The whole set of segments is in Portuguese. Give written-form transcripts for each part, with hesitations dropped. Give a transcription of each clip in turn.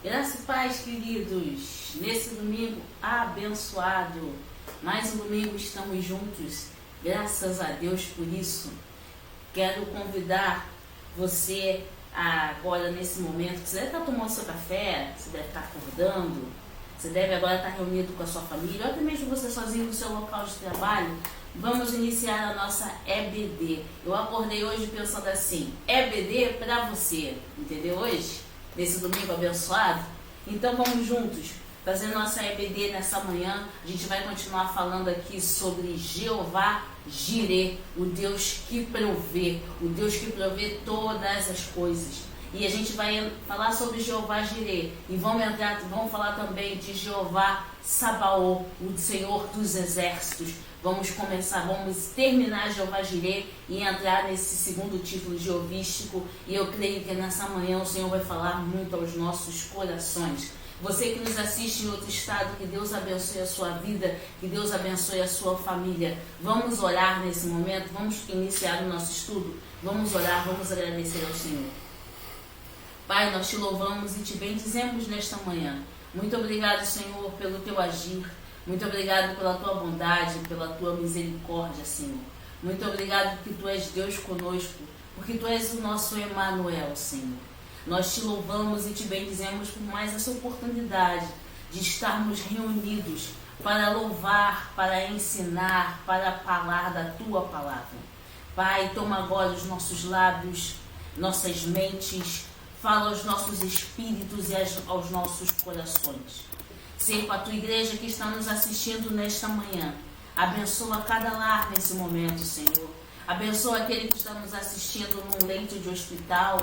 Graça e paz, queridos, nesse domingo abençoado, mais um domingo estamos juntos, graças a Deus por isso. Quero convidar você agora nesse momento, que você deve estar tomando seu café, você deve estar acordando, você deve agora estar reunido com a sua família, ou até mesmo você sozinho no seu local de trabalho. Vamos iniciar a nossa EBD. Eu acordei hoje pensando assim, EBD para você, entendeu hoje? Nesse domingo abençoado. Então vamos juntos fazer nossa EBD nessa manhã. A gente vai continuar falando aqui sobre Jeová Jireh, o Deus que provê, o Deus que provê todas as coisas. E a gente vai falar sobre Jeová Jireh e vamos falar também de Jeová Sabaoth, o Senhor dos Exércitos. Vamos terminar Jeová Jireh e entrar nesse segundo título jeovístico. E eu creio que nessa manhã o Senhor vai falar muito aos nossos corações. Você que nos assiste em outro estado, que Deus abençoe a sua vida, que Deus abençoe a sua família. Vamos orar nesse momento, vamos iniciar o nosso estudo. Vamos orar, vamos agradecer ao Senhor. Pai, nós te louvamos e te bendizemos nesta manhã. Muito obrigado, Senhor, pelo teu agir. Muito obrigado pela tua bondade, pela tua misericórdia, Senhor. Muito obrigado porque tu és Deus conosco, porque tu és o nosso Emanuel, Senhor. Nós te louvamos e te bendizemos por mais essa oportunidade de estarmos reunidos para louvar, para ensinar, para falar da tua palavra. Pai, toma agora os nossos lábios, nossas mentes, fala aos nossos espíritos e aos nossos corações. Ser com a tua igreja que está nos assistindo nesta manhã. Abençoa cada lar nesse momento, Senhor. Abençoa aquele que está nos assistindo num leito de hospital.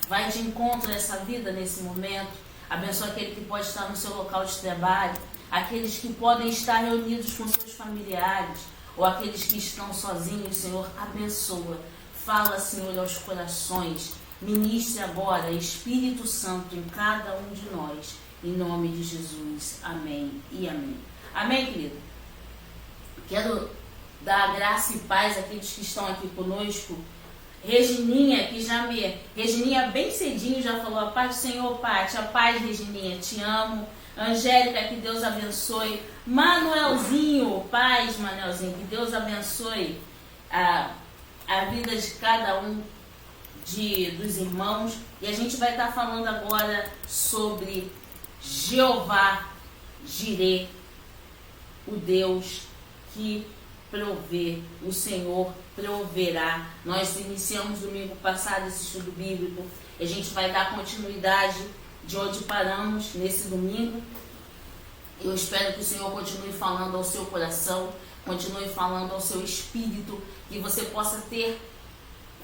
Vai de encontro a essa vida nesse momento. Abençoa aquele que pode estar no seu local de trabalho. Aqueles que podem estar reunidos com seus familiares. Ou aqueles que estão sozinhos, Senhor. Abençoa. Fala, Senhor, aos corações. Ministre agora, Espírito Santo, em cada um de nós. Em nome de Jesus. Amém e amém. Amém, querido? Quero dar graça e paz àqueles que estão aqui conosco. Regininha, Regininha bem cedinho já falou: a paz do Senhor, Pati. A paz, Regininha, te amo. Angélica, que Deus abençoe. Manuelzinho, paz, Manuelzinho, que Deus abençoe a vida de cada um dos irmãos. E a gente vai estar falando agora sobre Jeová Jireh, o Deus que provê, o Senhor proverá. Nós iniciamos domingo passado esse estudo bíblico e a gente vai dar continuidade de onde paramos nesse domingo. Eu espero que o Senhor continue falando ao seu coração, continue falando ao seu espírito, que você possa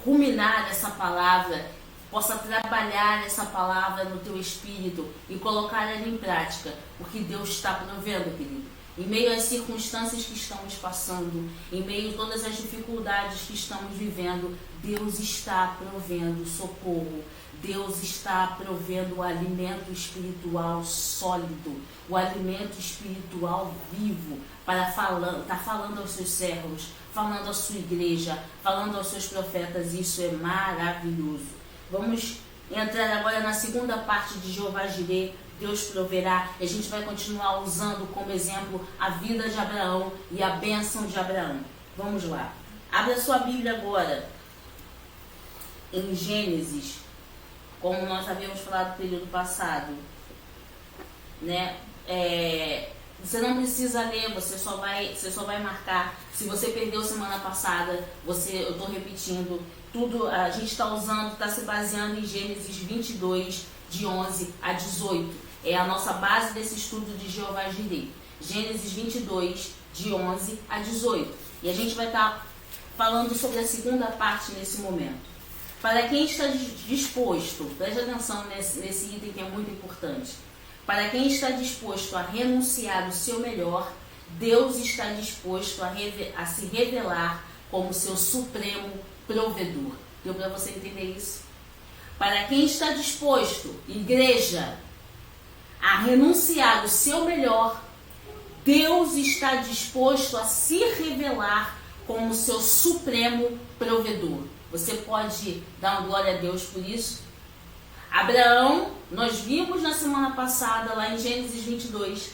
ruminar essa palavra, possa trabalhar essa palavra no teu espírito e colocar ela em prática, porque Deus está provendo, querido. Em meio às circunstâncias que estamos passando, em meio a todas as dificuldades que estamos vivendo, Deus está provendo socorro. Deus está provendo o alimento espiritual sólido, o alimento espiritual vivo, está falando aos seus servos, falando à sua igreja, falando aos seus profetas. Isso é maravilhoso. Vamos entrar agora na segunda parte de Jeová Jireh, Deus proverá. E a gente vai continuar usando como exemplo a vida de Abraão e a bênção de Abraão. Vamos lá. Abra sua Bíblia agora em Gênesis, como nós havíamos falado no período passado, né? Você não precisa ler, você só vai marcar. Se você perdeu semana passada, eu estou repetindo. Tudo a gente está se baseando em Gênesis 22, de 11 a 18. É a nossa base desse estudo de Jeová Jireh. Gênesis 22, de 11 a 18. E a gente vai estar falando sobre a segunda parte nesse momento. Para quem está disposto, preste atenção nesse item que é muito importante. Para quem está disposto a renunciar o seu melhor, Deus está disposto a se revelar como seu supremo provedor. Deu para você entender isso? Para quem está disposto, igreja, a renunciar o seu melhor, Deus está disposto a se revelar como seu supremo provedor. Você pode dar uma glória a Deus por isso? Abraão, nós vimos na semana passada, lá em Gênesis 22,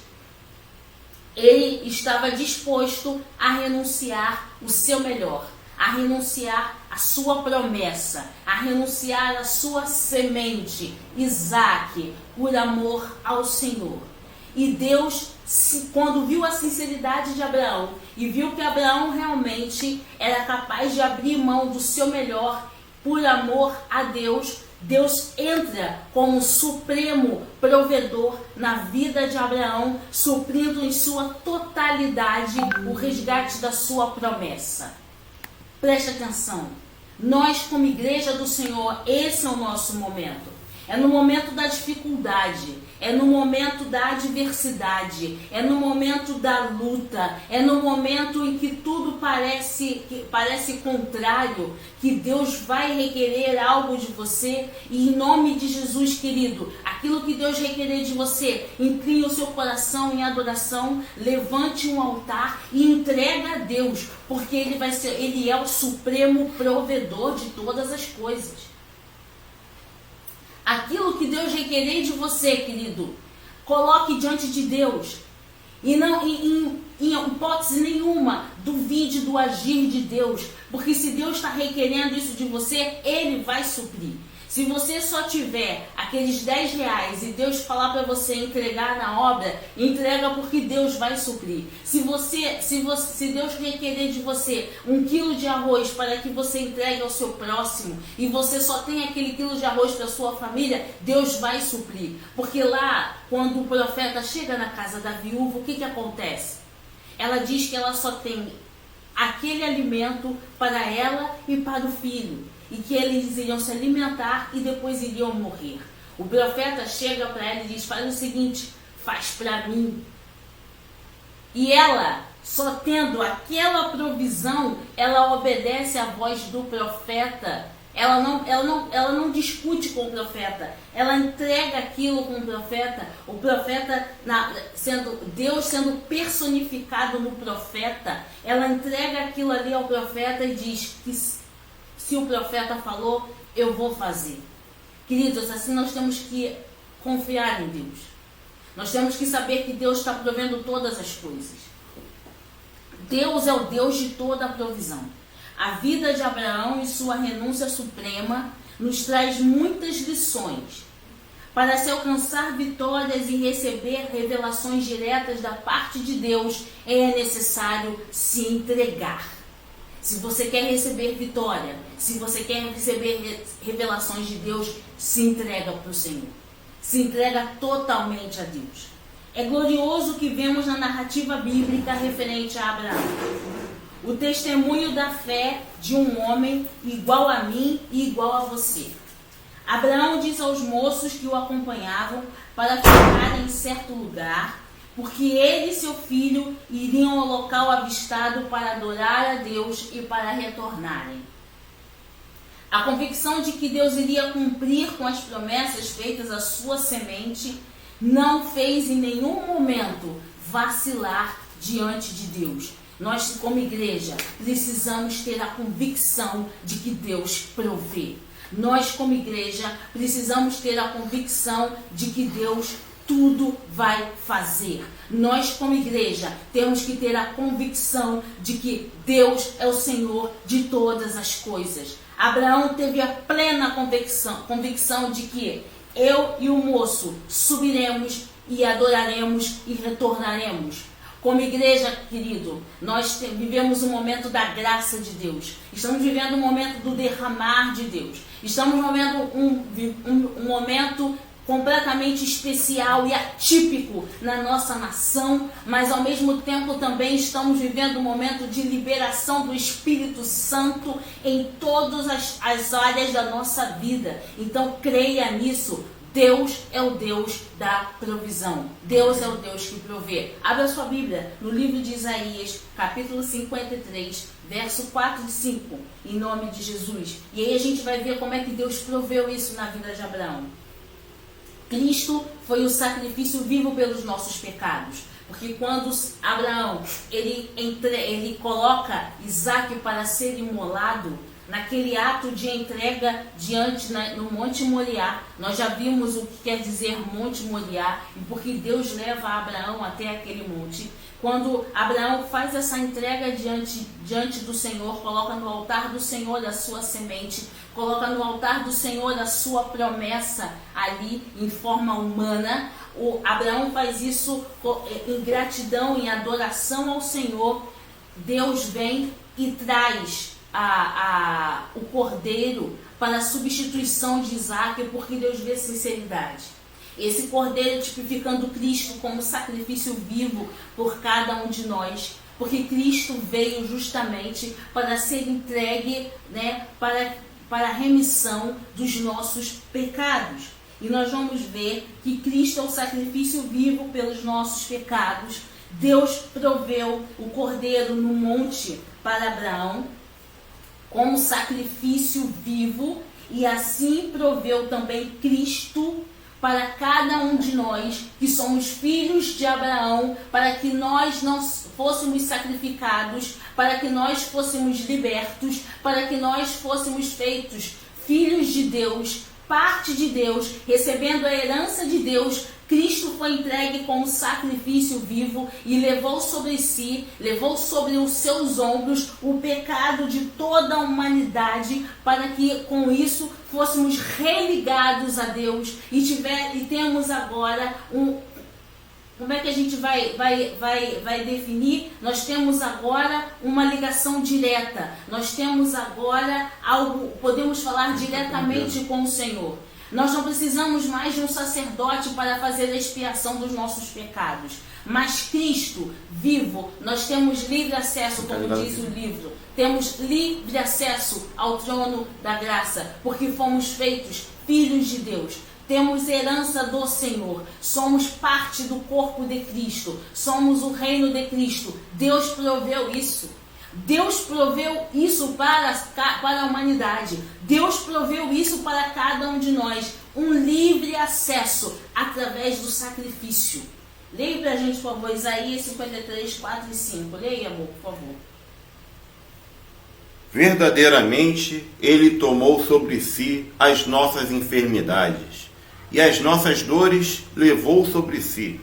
ele estava disposto a renunciar o seu melhor, a renunciar a sua promessa, a renunciar a sua semente, Isaque, por amor ao Senhor. E Deus, quando viu a sinceridade de Abraão e viu que Abraão realmente era capaz de abrir mão do seu melhor por amor a Deus, Deus entra como supremo provedor na vida de Abraão, suprindo em sua totalidade o resgate da sua promessa. Preste atenção, nós como igreja do Senhor, esse é o nosso momento. É no momento da dificuldade, é no momento da adversidade, é no momento da luta, é no momento em que tudo parece contrário, que Deus vai requerer algo de você. E em nome de Jesus, querido, aquilo que Deus requerer de você, incline o seu coração em adoração, levante um altar e entrega a Deus, porque Ele é o supremo provedor de todas as coisas. Aquilo que Deus requerer de você, querido, coloque diante de Deus. E não, em hipótese nenhuma, duvide do agir de Deus. Porque se Deus está requerendo isso de você, Ele vai suprir. Se você só tiver aqueles 10 reais e Deus falar para você entregar na obra, entrega, porque Deus vai suprir. Se Deus requerer de você 1 quilo de arroz para que você entregue ao seu próximo e você só tem aquele quilo de arroz para a sua família, Deus vai suprir. Porque lá, quando o profeta chega na casa da viúva, o que acontece? Ela diz que ela só tem aquele alimento para ela e para o filho, e que eles iriam se alimentar e depois iriam morrer. O profeta chega para ela e diz: faz o seguinte, faz para mim. E ela, só tendo aquela provisão, ela obedece à voz do profeta. Ela não discute com o profeta, ela entrega aquilo com o profeta Deus sendo personificado no profeta, ela entrega aquilo ali ao profeta e diz que se o profeta falou, eu vou fazer. Queridos, assim nós temos que confiar em Deus. Nós temos que saber que Deus está provendo todas as coisas. Deus é o Deus de toda a provisão. A vida de Abraão e sua renúncia suprema nos traz muitas lições. Para se alcançar vitórias e receber revelações diretas da parte de Deus, é necessário se entregar. Se você quer receber vitória, se você quer receber revelações de Deus, se entrega para o Senhor. Se entrega totalmente a Deus. É glorioso que vemos na narrativa bíblica referente a Abraão. O testemunho da fé de um homem igual a mim e igual a você. Abraão diz aos moços que o acompanhavam para ficar em certo lugar, porque ele e seu filho iriam ao local avistado para adorar a Deus e para retornarem. A convicção de que Deus iria cumprir com as promessas feitas à sua semente não fez em nenhum momento vacilar diante de Deus. Nós, como igreja, precisamos ter a convicção de que Deus provê. Nós, como igreja, precisamos ter a convicção de que Deus tudo vai fazer. Nós, como igreja, temos que ter a convicção de que Deus é o Senhor de todas as coisas. Abraão teve a plena convicção de que eu e o moço subiremos e adoraremos e retornaremos. Como igreja, querido, nós vivemos um momento da graça de Deus. Estamos vivendo um momento do derramar de Deus. Estamos vivendo um momento completamente especial e atípico na nossa nação, mas ao mesmo tempo também estamos vivendo um momento de liberação do Espírito Santo em todas as áreas da nossa vida. Então creia nisso. Deus é o Deus da provisão. Deus é o Deus que provê. Abra sua Bíblia no livro de Isaías, capítulo 53, verso 4 e 5, em nome de Jesus. E aí a gente vai ver como é que Deus proveu isso na vida de Abraão. Cristo foi o sacrifício vivo pelos nossos pecados. Porque quando Abraão ele coloca Isaac para ser imolado, naquele ato de entrega no Monte Moriá, nós já vimos o que quer dizer Monte Moriá e porque Deus leva Abraão até aquele monte. Quando Abraão faz essa entrega diante do Senhor, coloca no altar do Senhor a sua semente, coloca no altar do Senhor a sua promessa ali em forma humana. Abraão faz isso em gratidão, em adoração ao Senhor. Deus vem e traz o cordeiro para a substituição de Isaac, porque Deus vê sinceridade. Esse cordeiro tipificando Cristo como sacrifício vivo por cada um de nós, porque Cristo veio justamente para ser entregue, né, para a remissão dos nossos pecados. E nós vamos ver que Cristo é o sacrifício vivo pelos nossos pecados. Deus proveu o cordeiro no monte para Abraão como sacrifício vivo, e assim proveu também Cristo para cada um de nós que somos filhos de Abraão, para que nós não fôssemos sacrificados, para que nós fôssemos libertos, para que nós fôssemos feitos filhos de Deus, parte de Deus, recebendo a herança de Deus. Cristo foi entregue como sacrifício vivo e levou sobre si, levou sobre os seus ombros o pecado de toda a humanidade, para que com isso fôssemos religados a Deus e temos agora como é que a gente vai definir? Nós temos agora uma ligação direta. Nós temos agora algo, podemos falar diretamente com o Senhor. Nós não precisamos mais de um sacerdote para fazer a expiação dos nossos pecados. Mas Cristo vivo, nós temos livre acesso, como diz o livro. Temos livre acesso ao trono da graça, porque fomos feitos filhos de Deus. Temos herança do Senhor, somos parte do corpo de Cristo, somos o reino de Cristo. Deus proveu isso. Deus proveu isso para a humanidade. Deus proveu isso para cada um de nós. Um livre acesso através do sacrifício. Leia para a gente, por favor, Isaías 53, 4 e 5. Leia, amor, por favor. Verdadeiramente, Ele tomou sobre si as nossas enfermidades, e as nossas dores levou sobre si,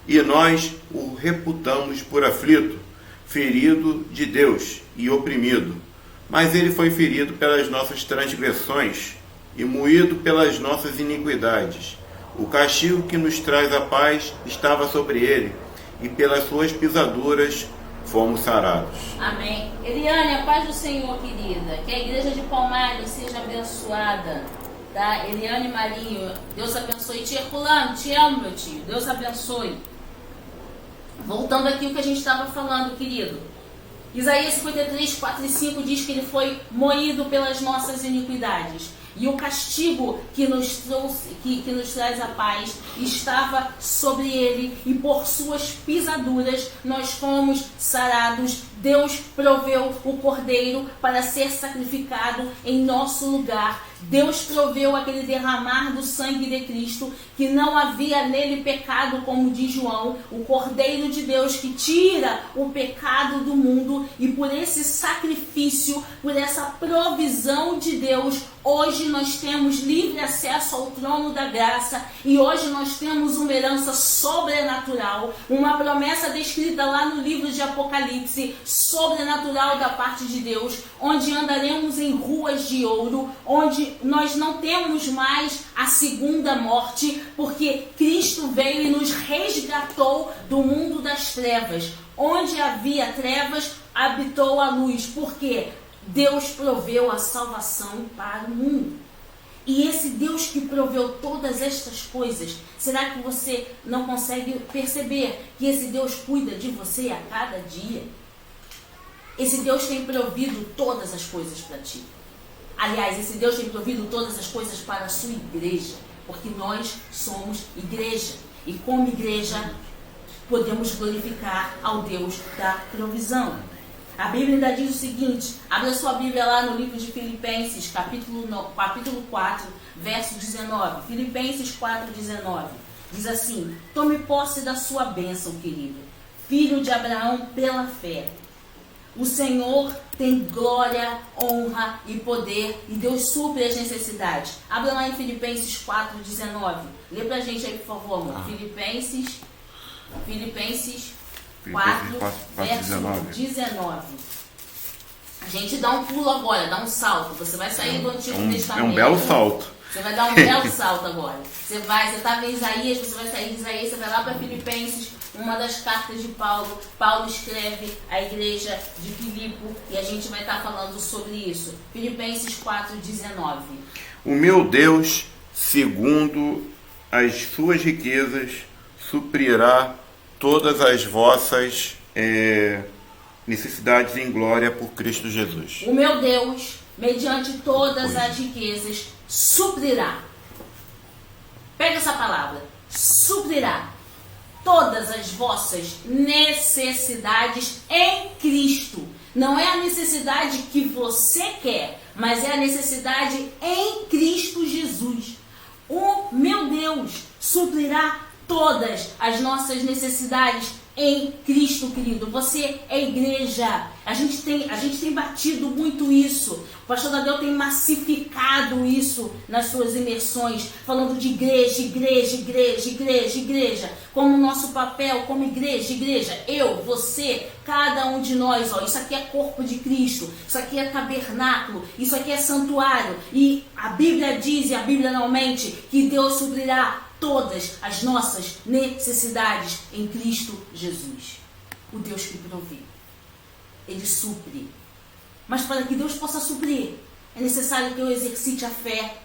e nós o reputamos por aflito, ferido de Deus e oprimido. Mas ele foi ferido pelas nossas transgressões e moído pelas nossas iniquidades. O castigo que nos traz a paz estava sobre ele, e pelas suas pisaduras fomos sarados. Amém. Eliane, a paz do Senhor, querida. Que a igreja de Palmares seja abençoada. Tá? Eliane Marinho, Deus abençoe. Tia Herculano, te amo, meu tio. Deus abençoe. Voltando aqui o que a gente estava falando, querido. Isaías 53, 4 e 5 diz que ele foi moído pelas nossas iniquidades. E o castigo que nos traz a paz estava sobre ele, e por suas pisaduras nós fomos sarados. Deus proveu o cordeiro para ser sacrificado em nosso lugar. Deus proveu aquele derramar do sangue de Cristo, que não havia nele pecado, como diz João, o Cordeiro de Deus que tira o pecado do mundo. E por esse sacrifício, por essa provisão de Deus, hoje nós temos livre acesso ao trono da graça, e hoje nós temos uma herança sobrenatural, uma promessa descrita lá no livro de Apocalipse, sobrenatural da parte de Deus, onde andaremos em ruas de ouro, onde nós não temos mais a segunda morte, porque Cristo veio e nos resgatou do mundo das trevas. Onde havia trevas, habitou a luz, porque Deus proveu a salvação para o mundo. E esse Deus que proveu todas estas coisas, será que você não consegue perceber que esse Deus cuida de você a cada dia? Esse Deus tem provido todas as coisas para ti. Aliás, esse Deus tem provido todas as coisas para a sua igreja, porque nós somos igreja. E como igreja, podemos glorificar ao Deus da provisão. A Bíblia ainda diz o seguinte, abra sua Bíblia lá no livro de Filipenses, capítulo 4, verso 19. Filipenses 4, 19. Diz assim: tome posse da sua bênção, querido. filho de Abraão pela fé. O Senhor tem glória, honra e poder e Deus supre as necessidades. Abra lá em Filipenses 4:19. Lê pra gente aí, por favor, amor. Filipenses 4, verso 19. A gente dá um pulo agora, dá um salto. Você vai sair do Antigo Testamento. É um belo salto. Você vai dar um belo salto agora. Você estava em Isaías, você vai sair de Isaías, você vai lá para Filipenses, uma das cartas de Paulo. Paulo escreve à igreja de Filipe e a gente vai estar falando sobre isso. Filipenses 4:19. O meu Deus, segundo as suas riquezas, suprirá todas as vossas necessidades em glória por Cristo Jesus. O meu Deus, mediante todas as riquezas, suprirá. Pega essa palavra. Suprirá todas as vossas necessidades em Cristo. Não é a necessidade que você quer, mas é a necessidade em Cristo Jesus. O meu Deus suprirá todas as nossas necessidades em Cristo, querido. Você é igreja. A gente tem batido muito isso. O pastor Tadeu tem massificado isso nas suas imersões, falando de igreja. Como nosso papel como igreja. Eu, você, cada um de nós. Isso aqui é corpo de Cristo. Isso aqui é tabernáculo. Isso aqui é santuário. E a Bíblia diz, e a Bíblia não mente, que Deus suprirá todas as nossas necessidades em Cristo Jesus. O Deus que provê. Ele supre. Mas para que Deus possa suprir, é necessário que eu exercite a fé.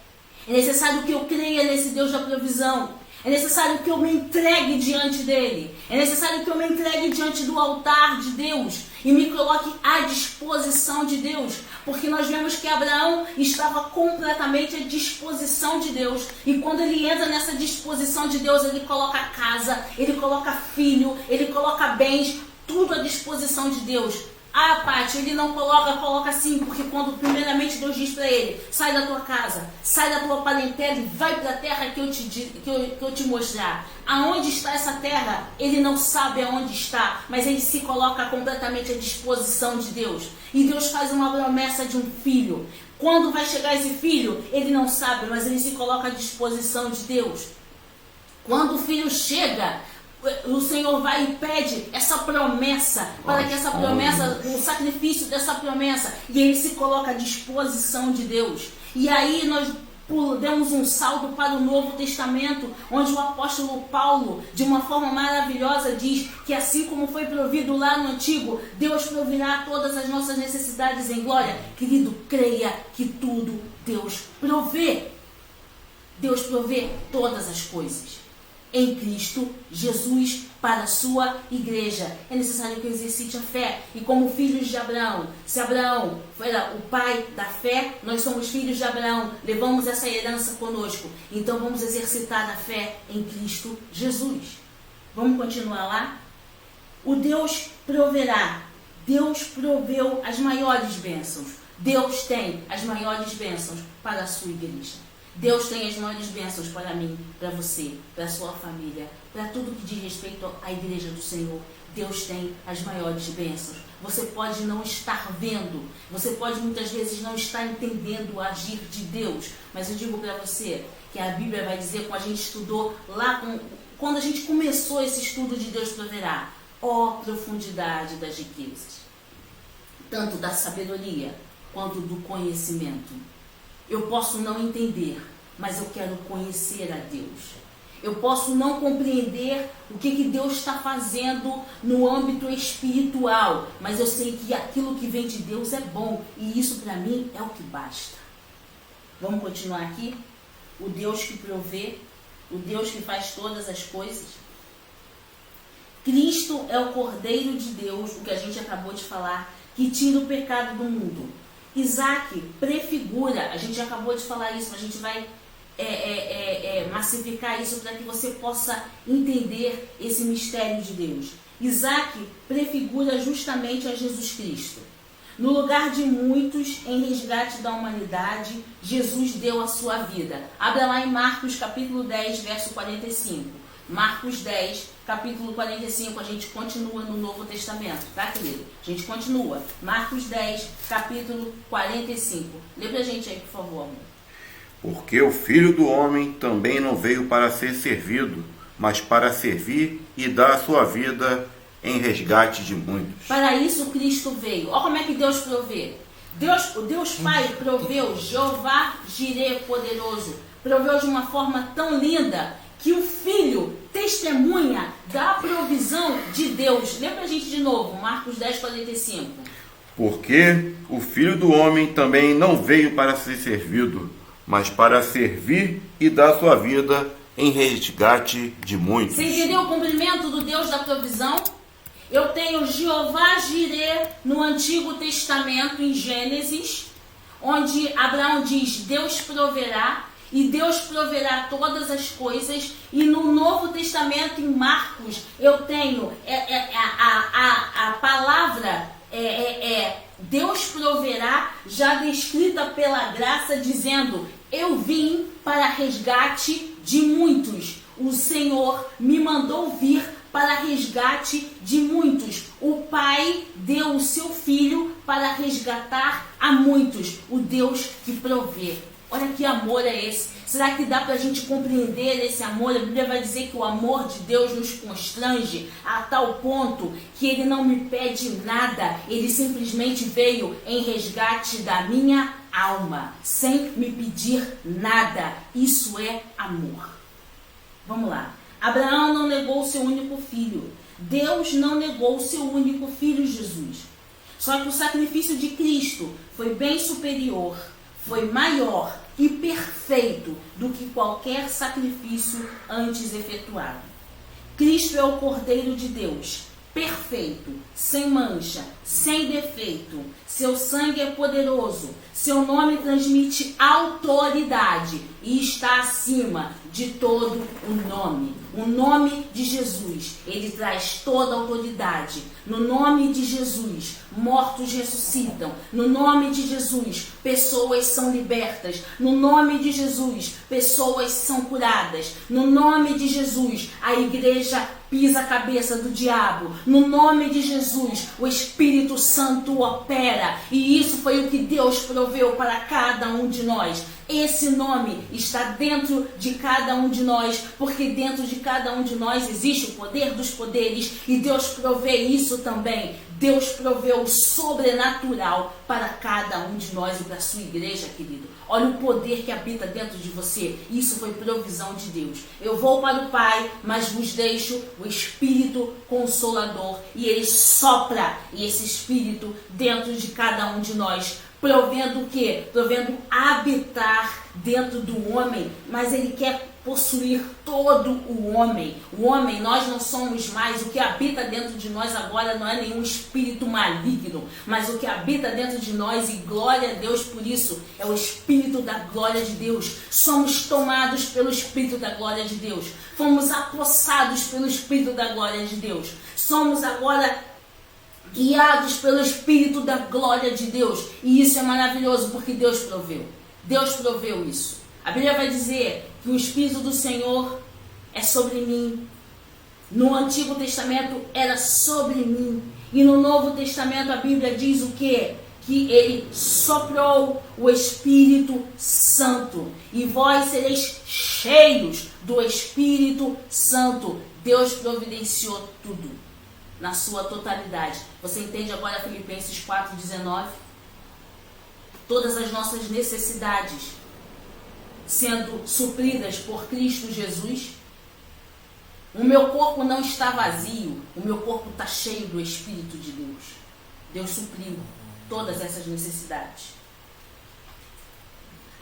É necessário que eu creia nesse Deus da provisão. É necessário que eu me entregue diante dele. É necessário que eu me entregue diante do altar de Deus e me coloque à disposição de Deus. Porque nós vemos que Abraão estava completamente à disposição de Deus. E quando ele entra nessa disposição de Deus, ele coloca casa, ele coloca filho, ele coloca bens, tudo à disposição de Deus. Ah, Pati, ele não coloca assim, porque quando primeiramente Deus diz para ele, sai da tua casa, sai da tua parentela e vai para a terra que eu te mostrar. Aonde está essa terra? Ele não sabe aonde está, mas ele se coloca completamente à disposição de Deus. E Deus faz uma promessa de um filho. Quando vai chegar esse filho? Ele não sabe, mas ele se coloca à disposição de Deus. Quando o filho chega, o Senhor vai e pede essa promessa, para que essa promessa, o sacrifício dessa promessa, e ele se coloca à disposição de Deus. E aí nós demos um salto para o Novo Testamento, onde o apóstolo Paulo, de uma forma maravilhosa, diz que assim como foi provido lá no Antigo, Deus provirá todas as nossas necessidades em glória. Querido, creia que tudo Deus provê. Deus provê todas as coisas em Cristo Jesus para a sua igreja. É necessário que eu exercite a fé. E como filhos de Abraão, se Abraão era o pai da fé, nós somos filhos de Abraão, levamos essa herança conosco. Então vamos exercitar a fé em Cristo Jesus. Vamos continuar lá? O Deus proverá. Deus proveu as maiores bênçãos. Deus tem as maiores bênçãos para a sua igreja. Deus tem as maiores bênçãos para mim, para você, para a sua família, para tudo que diz respeito à igreja do Senhor. Deus tem as maiores bênçãos. Você pode não estar vendo, você pode muitas vezes não estar entendendo o agir de Deus, mas eu digo para você que a Bíblia vai dizer, como a gente estudou lá, quando a gente começou esse estudo de Deus proverá, ó profundidade das riquezas, tanto da sabedoria quanto do conhecimento. Eu posso não entender, mas eu quero conhecer a Deus. Eu posso não compreender o que Deus está fazendo no âmbito espiritual, mas eu sei que aquilo que vem de Deus é bom, e isso para mim é o que basta. Vamos continuar aqui? O Deus que provê, o Deus que faz todas as coisas. Cristo é o Cordeiro de Deus, o que a gente acabou de falar, que tira o pecado do mundo. Isaac prefigura, a gente acabou de falar isso, mas a gente vai massificar isso para que você possa entender esse mistério de Deus. Isaac prefigura justamente a Jesus Cristo. No lugar de muitos, em resgate da humanidade, Jesus deu a sua vida. Abra lá em Marcos capítulo 10, verso 45. Marcos 10, capítulo 45, a gente continua no Novo Testamento, tá, querido? A gente continua. Marcos 10, capítulo 45. Lê pra gente aí, por favor, amor. Porque o Filho do Homem também não veio para ser servido, mas para servir e dar a sua vida em resgate de muitos. Para isso Cristo veio. Olha como é que Deus provê. Deus Pai proveu, Jeová Jireh poderoso, proveu de uma forma tão linda que o Filho testemunha da provisão de Deus. Lê pra gente de novo, Marcos 10, 45. Porque o Filho do Homem também não veio para ser servido, mas para servir e dar sua vida em resgate de muitos. Você entendeu o cumprimento do Deus da provisão? Eu tenho Jeová Jireh no Antigo Testamento, em Gênesis, onde Abraão diz, Deus proverá, e Deus proverá todas as coisas. E no Novo Testamento, em Marcos, eu tenho a palavra Deus proverá, já descrita pela graça, dizendo, eu vim para resgate de muitos. O Senhor me mandou vir para resgate de muitos. O Pai deu o seu Filho para resgatar a muitos. O Deus que provê. Olha que amor é esse. Será que dá para a gente compreender esse amor? A Bíblia vai dizer que o amor de Deus nos constrange a tal ponto que Ele não me pede nada. Ele simplesmente veio em resgate da minha alma, sem me pedir nada. Isso é amor. Vamos lá. Abraão não negou o seu único filho. Deus não negou o seu único filho, Jesus. Só que o sacrifício de Cristo foi bem superior, foi maior e perfeito do que qualquer sacrifício antes efetuado. Cristo é o Cordeiro de Deus, perfeito, sem mancha, sem defeito. Seu sangue é poderoso, seu nome transmite autoridade e está acima de todo o nome. O nome de Jesus, ele traz toda a autoridade. No nome de Jesus, mortos ressuscitam. No nome de Jesus, pessoas são libertas. No nome de Jesus, pessoas são curadas. No nome de Jesus, a igreja pisa a cabeça do diabo. No nome de Jesus, o Espírito Santo opera. E isso foi o que Deus proveu para cada um de nós. Esse nome está dentro de cada um de nós, porque dentro de cada um de nós existe o poder dos poderes, e Deus provê isso também. Deus proveu o sobrenatural para cada um de nós e para a sua igreja, querido. Olha o poder que habita dentro de você. Isso foi provisão de Deus. Eu vou para o Pai, mas vos deixo o Espírito Consolador. E Ele sopra esse Espírito dentro de cada um de nós. Provendo o quê? Provendo habitar dentro do homem, mas Ele quer possuir todo o homem. O homem, nós não somos mais. O que habita dentro de nós agora não é nenhum espírito maligno, mas o que habita dentro de nós, e glória a Deus por isso, é o Espírito da glória de Deus. Somos tomados pelo Espírito da glória de Deus. Fomos apossados pelo Espírito da glória de Deus. Somos agora guiados pelo Espírito da glória de Deus. E isso é maravilhoso porque Deus proveu. Deus proveu isso. A Bíblia vai dizer que o Espírito do Senhor é sobre mim. No Antigo Testamento era sobre mim. E no Novo Testamento a Bíblia diz o quê? Que Ele soprou o Espírito Santo. E vós sereis cheios do Espírito Santo. Deus providenciou tudo na sua totalidade. Você entende agora Filipenses 4,19? Todas as nossas necessidades sendo supridas por Cristo Jesus. O meu corpo não está vazio, o meu corpo está cheio do Espírito de Deus. Deus supriu todas essas necessidades.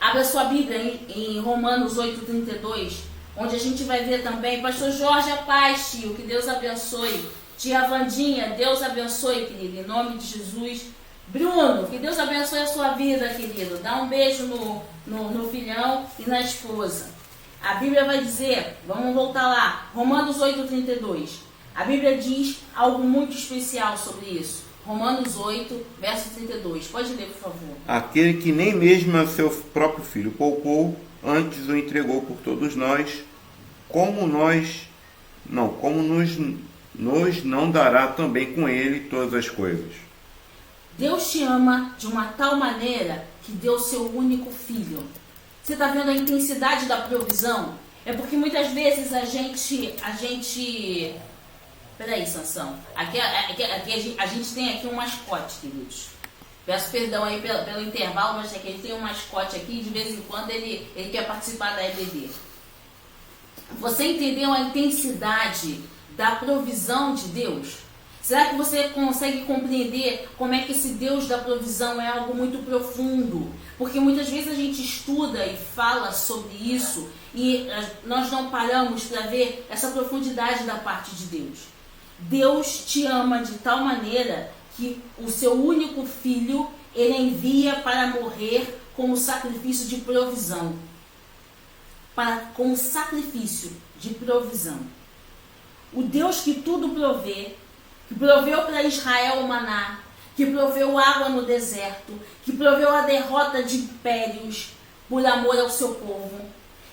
Abra sua Bíblia em Romanos 8,32, onde a gente vai ver também. Pastor Jorge, a paz, tio, que Deus abençoe. Tia Vandinha, Deus abençoe, querido, em nome de Jesus. Bruno, que Deus abençoe a sua vida, querido. Dá um beijo no filhão e na esposa. A Bíblia vai dizer, vamos voltar lá, Romanos 8,32. A Bíblia diz algo muito especial sobre isso. Romanos 8, verso 32. Pode ler, por favor. Aquele que nem mesmo a seu próprio filho poupou, antes o entregou por todos nós, como nós Não, como nos não dará também com ele todas as coisas. Deus te ama de uma tal maneira que deu seu único filho. Você está vendo a intensidade da provisão? É porque muitas vezes a gente... Peraí, Sansão. Aqui a gente tem aqui um mascote, queridos. Peço perdão aí pelo intervalo, mas aqui a gente tem um mascote aqui e de vez em quando ele quer participar da EBD. Você entendeu a intensidade da provisão de Deus? Será que você consegue compreender como é que esse Deus da provisão é algo muito profundo? Porque muitas vezes a gente estuda e fala sobre isso e nós não paramos para ver essa profundidade da parte de Deus. Deus te ama de tal maneira que o seu único filho ele envia para morrer como sacrifício de provisão. Como sacrifício de provisão. O Deus que tudo provê, que proveu para Israel o maná, que proveu água no deserto, que proveu a derrota de impérios por amor ao seu povo.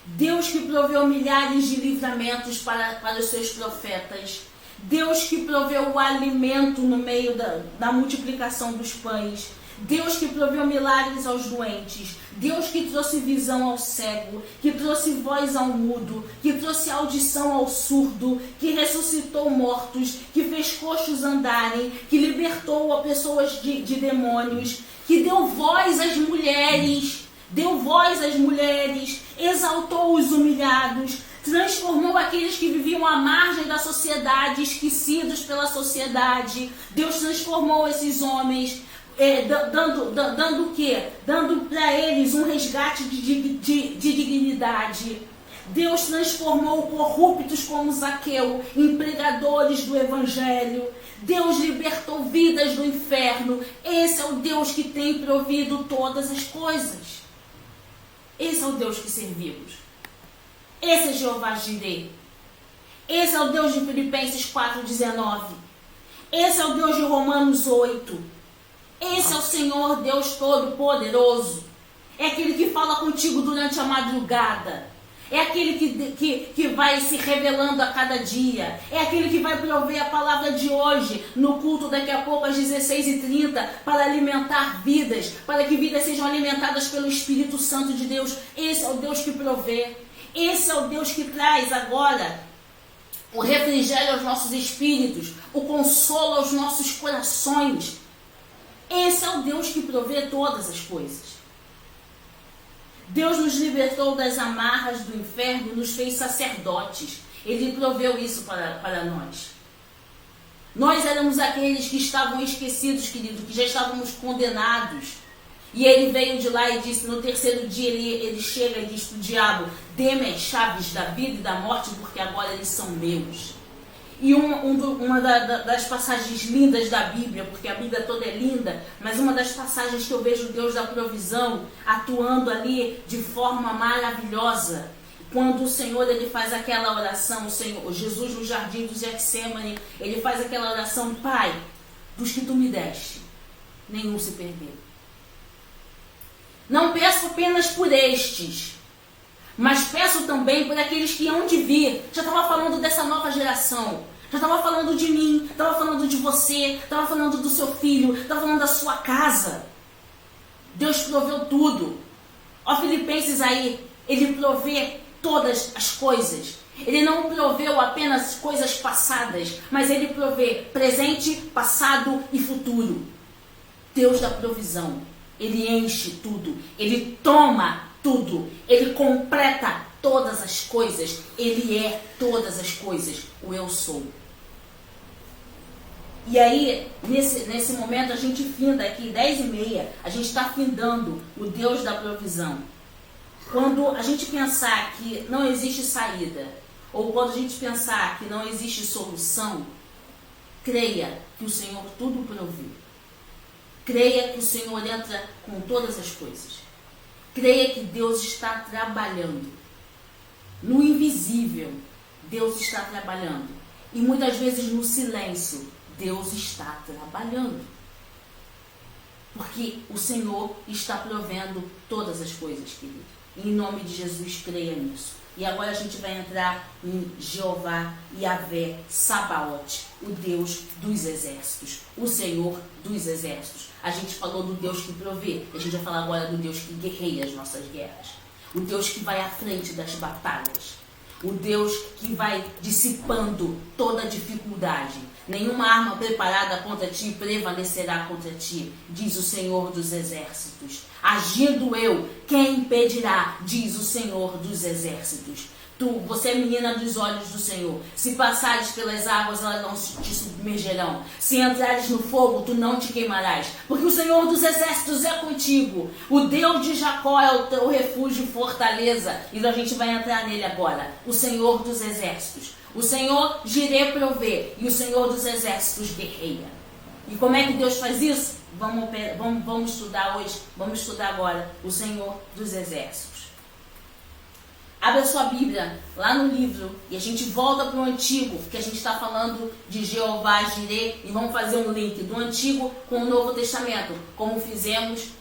Deus que proveu milhares de livramentos para os seus profetas. Deus que proveu o alimento no meio da multiplicação dos pães. Deus que proveu milagres aos doentes. Deus que trouxe visão ao cego, que trouxe voz ao mudo, que trouxe audição ao surdo, que ressuscitou mortos, que fez coxos andarem, que libertou pessoas de demônios, que deu voz às mulheres, exaltou os humilhados, transformou aqueles que viviam à margem da sociedade, esquecidos pela sociedade. Deus transformou esses homens, dando o quê? Dando para eles um resgate de dignidade. Deus transformou corruptos como Zaqueu em pregadores do Evangelho. Deus libertou vidas do inferno. Esse é o Deus que tem provido todas as coisas. Esse é o Deus que servimos. Esse é Jeová Jireh. Esse é o Deus de Filipenses 4,19. Esse é o Deus de Romanos 8. Esse é o Senhor Deus Todo-Poderoso. É aquele que fala contigo durante a madrugada. É aquele que vai se revelando a cada dia. É aquele que vai prover a palavra de hoje no culto daqui a pouco às 16h30 para alimentar vidas, para que vidas sejam alimentadas pelo Espírito Santo de Deus. Esse é o Deus que provê. Esse é o Deus que traz agora o refrigério aos nossos espíritos, o consolo aos nossos corações. Esse é o Deus que provê todas as coisas. Deus nos libertou das amarras do inferno e nos fez sacerdotes. Ele proveu isso para nós. Nós éramos aqueles que estavam esquecidos, querido, que já estávamos condenados. E ele veio de lá e disse, no terceiro dia ele chega e diz para o diabo, dê-me as chaves da vida e da morte, porque agora eles são meus. E uma das passagens lindas da Bíblia, porque a Bíblia toda é linda, mas uma das passagens que eu vejo Deus da provisão atuando ali de forma maravilhosa, quando o Senhor ele faz aquela oração, o Jesus no jardim do Getsêmani, ele faz aquela oração, Pai, dos que tu me deste, nenhum se perdeu. Não peço apenas por estes, mas peço também por aqueles que hão de vir. Já estava falando dessa nova geração. Já estava falando de mim, estava falando de você, estava falando do seu filho, estava falando da sua casa. Deus proveu tudo. Ó Filipenses aí, ele provê todas as coisas. Ele não proveu apenas coisas passadas, mas ele provê presente, passado e futuro. Deus da provisão. Ele enche tudo, ele toma tudo, ele completa todas as coisas, ele é todas as coisas, o eu sou. E aí, nesse momento, a gente finda aqui, 10h30, a gente está findando o Deus da provisão. Quando a gente pensar que não existe saída, ou quando a gente pensar que não existe solução, creia que o Senhor tudo proveu. Creia que o Senhor entra com todas as coisas. Creia que Deus está trabalhando. No invisível, Deus está trabalhando. E muitas vezes no silêncio, Deus está trabalhando. Porque o Senhor está provendo todas as coisas, querido. E em nome de Jesus, creia nisso. E agora a gente vai entrar em Jeová Yahvé Sabaote, o Deus dos exércitos, o Senhor dos exércitos. A gente falou do Deus que provê, a gente vai falar agora do Deus que guerreia as nossas guerras. O Deus que vai à frente das batalhas. O Deus que vai dissipando toda dificuldade. Nenhuma arma preparada contra ti prevalecerá contra ti, diz o Senhor dos exércitos. Agindo eu, quem impedirá, diz o Senhor dos exércitos. Você é menina dos olhos do Senhor. Se passares pelas águas, elas não te submergerão. Se entrares no fogo, tu não te queimarás. Porque o Senhor dos exércitos é contigo. O Deus de Jacó é o teu refúgio e fortaleza. E a gente vai entrar nele agora. O Senhor dos exércitos. O Senhor Jireh provê. E o Senhor dos exércitos guerreia. E como é que Deus faz isso? Vamos estudar hoje. Vamos estudar agora o Senhor dos exércitos. Abre a sua Bíblia lá no livro e a gente volta para o Antigo, que a gente está falando de Jeová Jireh, e vamos fazer um link do Antigo com o Novo Testamento, como fizemos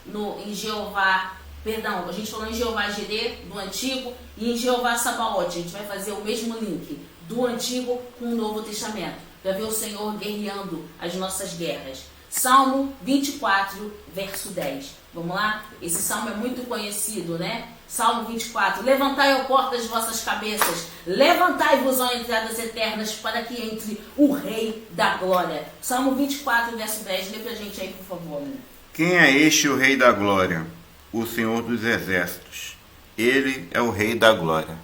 em Jeová, perdão, a gente falou em Jeová Jireh do Antigo e em Jeová Sabaote. A gente vai fazer o mesmo link do Antigo com o Novo Testamento, para ver o Senhor guerreando as nossas guerras. Salmo 24, verso 10. Vamos lá? Esse salmo é muito conhecido, né? Salmo 24. Levantai, ó portas, vossas cabeças. Levantai-vos, ó entradas eternas, para que entre o Rei da Glória. Salmo 24, verso 10. Lê pra gente aí, por favor. Né? Quem é este o Rei da Glória? O Senhor dos Exércitos. Ele é o Rei da Glória.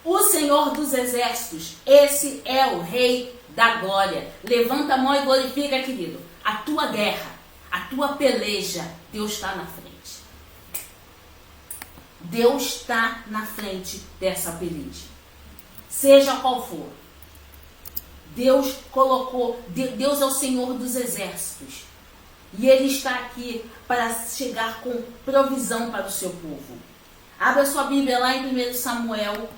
O Senhor dos Exércitos. Esse é o Rei da Glória. Levanta a mão e glorifica, querido. A tua guerra, a tua peleja, Deus está na frente. Deus está na frente dessa peleja. Seja qual for. Deus colocou, Deus é o Senhor dos exércitos. E Ele está aqui para chegar com provisão para o seu povo. Abra sua Bíblia lá em 1 Samuel.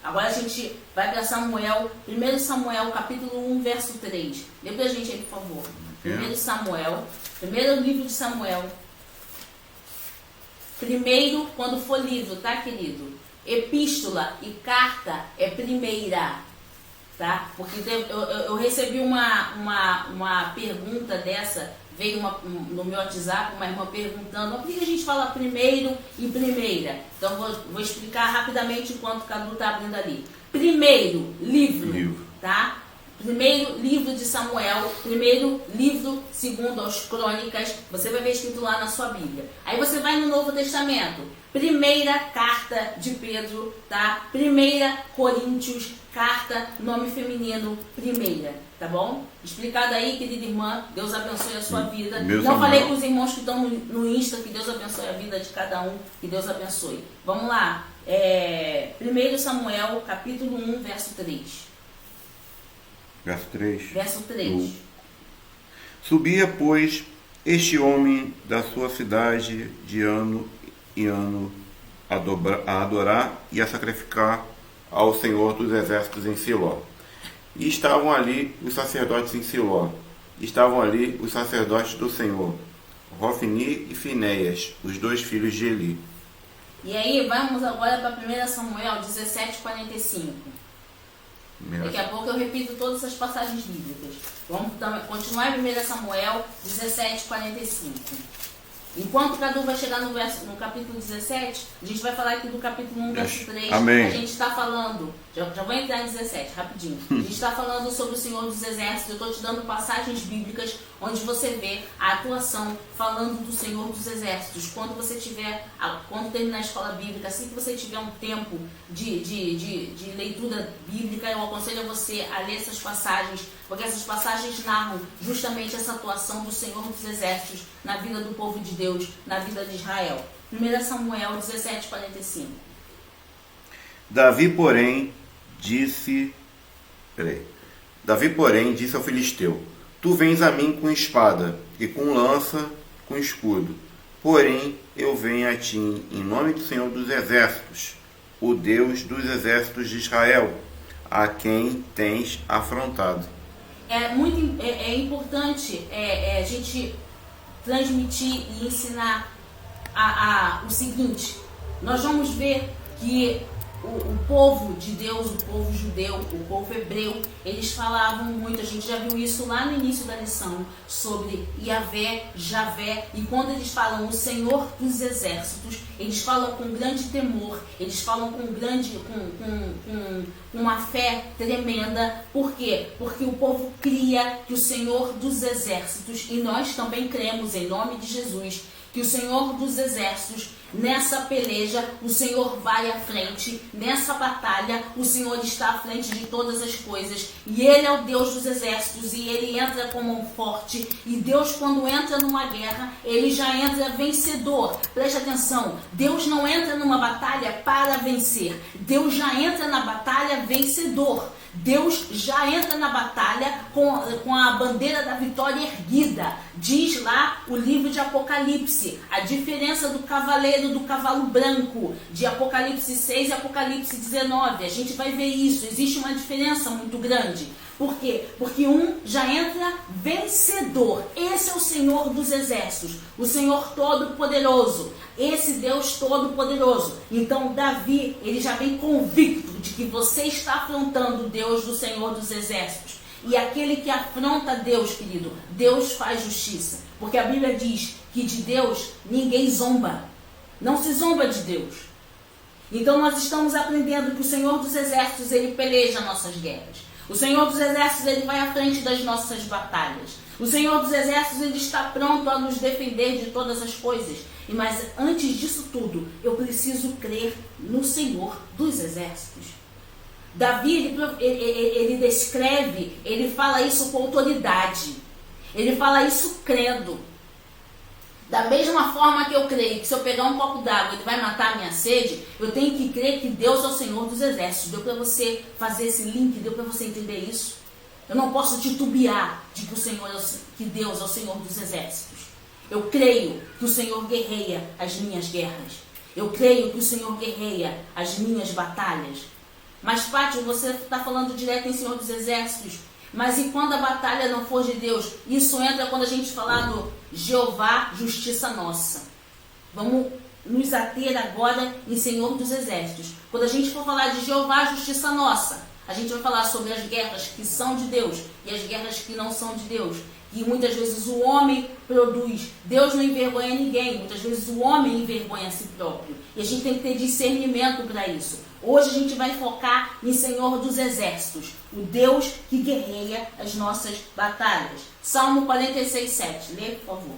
Agora a gente vai para Samuel, 1 Samuel, capítulo 1, verso 3. Lê pra gente aí, por favor. 1 Samuel, primeiro livro de Samuel. Primeiro, quando for livro, tá, querido? Epístola e carta é primeira, tá? Porque eu recebi uma pergunta dessa, veio no meu WhatsApp, uma irmã perguntando por que a gente fala primeiro e primeira. Então, vou explicar rapidamente enquanto o Cadu está abrindo ali. Primeiro, livro. Tá? Primeiro livro de Samuel, primeiro livro segundo aos Crônicas, você vai ver escrito lá na sua Bíblia. Aí você vai no Novo Testamento, primeira carta de Pedro, tá? Primeira Coríntios, carta, nome feminino, primeira, tá bom? Explicado aí, querida irmã, Deus abençoe a sua vida. Não falei com os irmãos que estão no Insta, que Deus abençoe a vida de cada um, que Deus abençoe. Vamos lá, 1 Samuel, capítulo 1, verso 3. Verso 3. Verso 3. Subia, pois, este homem da sua cidade de ano em ano a adorar e a sacrificar ao Senhor dos Exércitos em Siló. E estavam ali os sacerdotes em Siló. Estavam ali os sacerdotes do Senhor, Hofni e Finéias, os dois filhos de Eli. E aí, vamos agora para 1 Samuel 17:45. Daqui a pouco eu repito todas as passagens bíblicas. Vamos continuar em 1 Samuel 17:45. Enquanto o Cadu vai chegar no capítulo 17, a gente vai falar aqui do capítulo 1, verso 3. Amém. A gente está falando, já vou entrar em 17, rapidinho. A gente está falando sobre o Senhor dos Exércitos. Eu estou te dando passagens bíblicas onde você vê a atuação falando do Senhor dos Exércitos. Quando terminar a escola bíblica, assim que você tiver um tempo de leitura bíblica, eu aconselho a você a ler essas passagens, porque essas passagens narram justamente essa atuação do Senhor dos Exércitos na vida do povo de Deus, na vida de Israel. 1 Samuel 17:45. Davi, porém, disse ao filisteu: Tu vens a mim com espada, e com lança, com escudo. Porém, eu venho a ti em nome do Senhor dos Exércitos, o Deus dos exércitos de Israel, a quem tens afrontado. É importante a gente transmitir e ensinar o seguinte: nós vamos ver que o povo de Deus, o povo judeu, o povo hebreu, eles falavam muito, a gente já viu isso lá no início da lição, sobre Yahvé, Javé, e quando eles falam o Senhor dos Exércitos, eles falam com grande temor, eles falam com uma fé tremenda. Por quê? Porque o povo cria que o Senhor dos Exércitos, e nós também cremos em nome de Jesus, que o Senhor dos Exércitos, nessa peleja, o Senhor vai à frente, nessa batalha, o Senhor está à frente de todas as coisas, e Ele é o Deus dos exércitos, e Ele entra com mão forte, e Deus, quando entra numa guerra, Ele já entra vencedor. Preste atenção, Deus não entra numa batalha para vencer, Deus já entra na batalha vencedor. Deus já entra na batalha com a bandeira da vitória erguida. Diz lá o livro de Apocalipse, a diferença do cavaleiro do cavalo branco, de Apocalipse 6 e Apocalipse 19. A gente vai ver isso, existe uma diferença muito grande. Por quê? Porque um já entra vencedor. Esse é o Senhor dos Exércitos, o Senhor Todo-Poderoso, esse Deus Todo-Poderoso. Então Davi, ele já vem convicto de que você está afrontando o Deus do Senhor dos Exércitos. E aquele que afronta Deus, querido, Deus faz justiça. Porque a Bíblia diz que de Deus ninguém zomba. Não se zomba de Deus. Então nós estamos aprendendo que o Senhor dos Exércitos, ele peleja nossas guerras. O Senhor dos Exércitos, ele vai à frente das nossas batalhas. O Senhor dos Exércitos, ele está pronto a nos defender de todas as coisas. Mas antes disso tudo, eu preciso crer no Senhor dos Exércitos. Davi, ele descreve, ele fala isso com autoridade. Ele fala isso crendo. Da mesma forma que eu creio que se eu pegar um copo d'água ele vai matar a minha sede, eu tenho que crer que Deus é o Senhor dos Exércitos. Deu para você fazer esse link? Deu para você entender isso? Eu não posso titubear de que Deus é o Senhor dos Exércitos. Eu creio que o Senhor guerreia as minhas guerras. Eu creio que o Senhor guerreia as minhas batalhas. Mas, Pátio, você está falando direto em Senhor dos Exércitos. Mas e quando a batalha não for de Deus? Isso entra quando a gente falar do Jeová, justiça nossa. Vamos nos ater agora em Senhor dos Exércitos. Quando a gente for falar de Jeová, justiça nossa, a gente vai falar sobre as guerras que são de Deus e as guerras que não são de Deus. E muitas vezes o homem produz. Deus não envergonha ninguém. Muitas vezes o homem envergonha a si próprio. E a gente tem que ter discernimento para isso. Hoje a gente vai focar em Senhor dos Exércitos, o Deus que guerreia as nossas batalhas. Salmo 46, 7. Lê, por favor.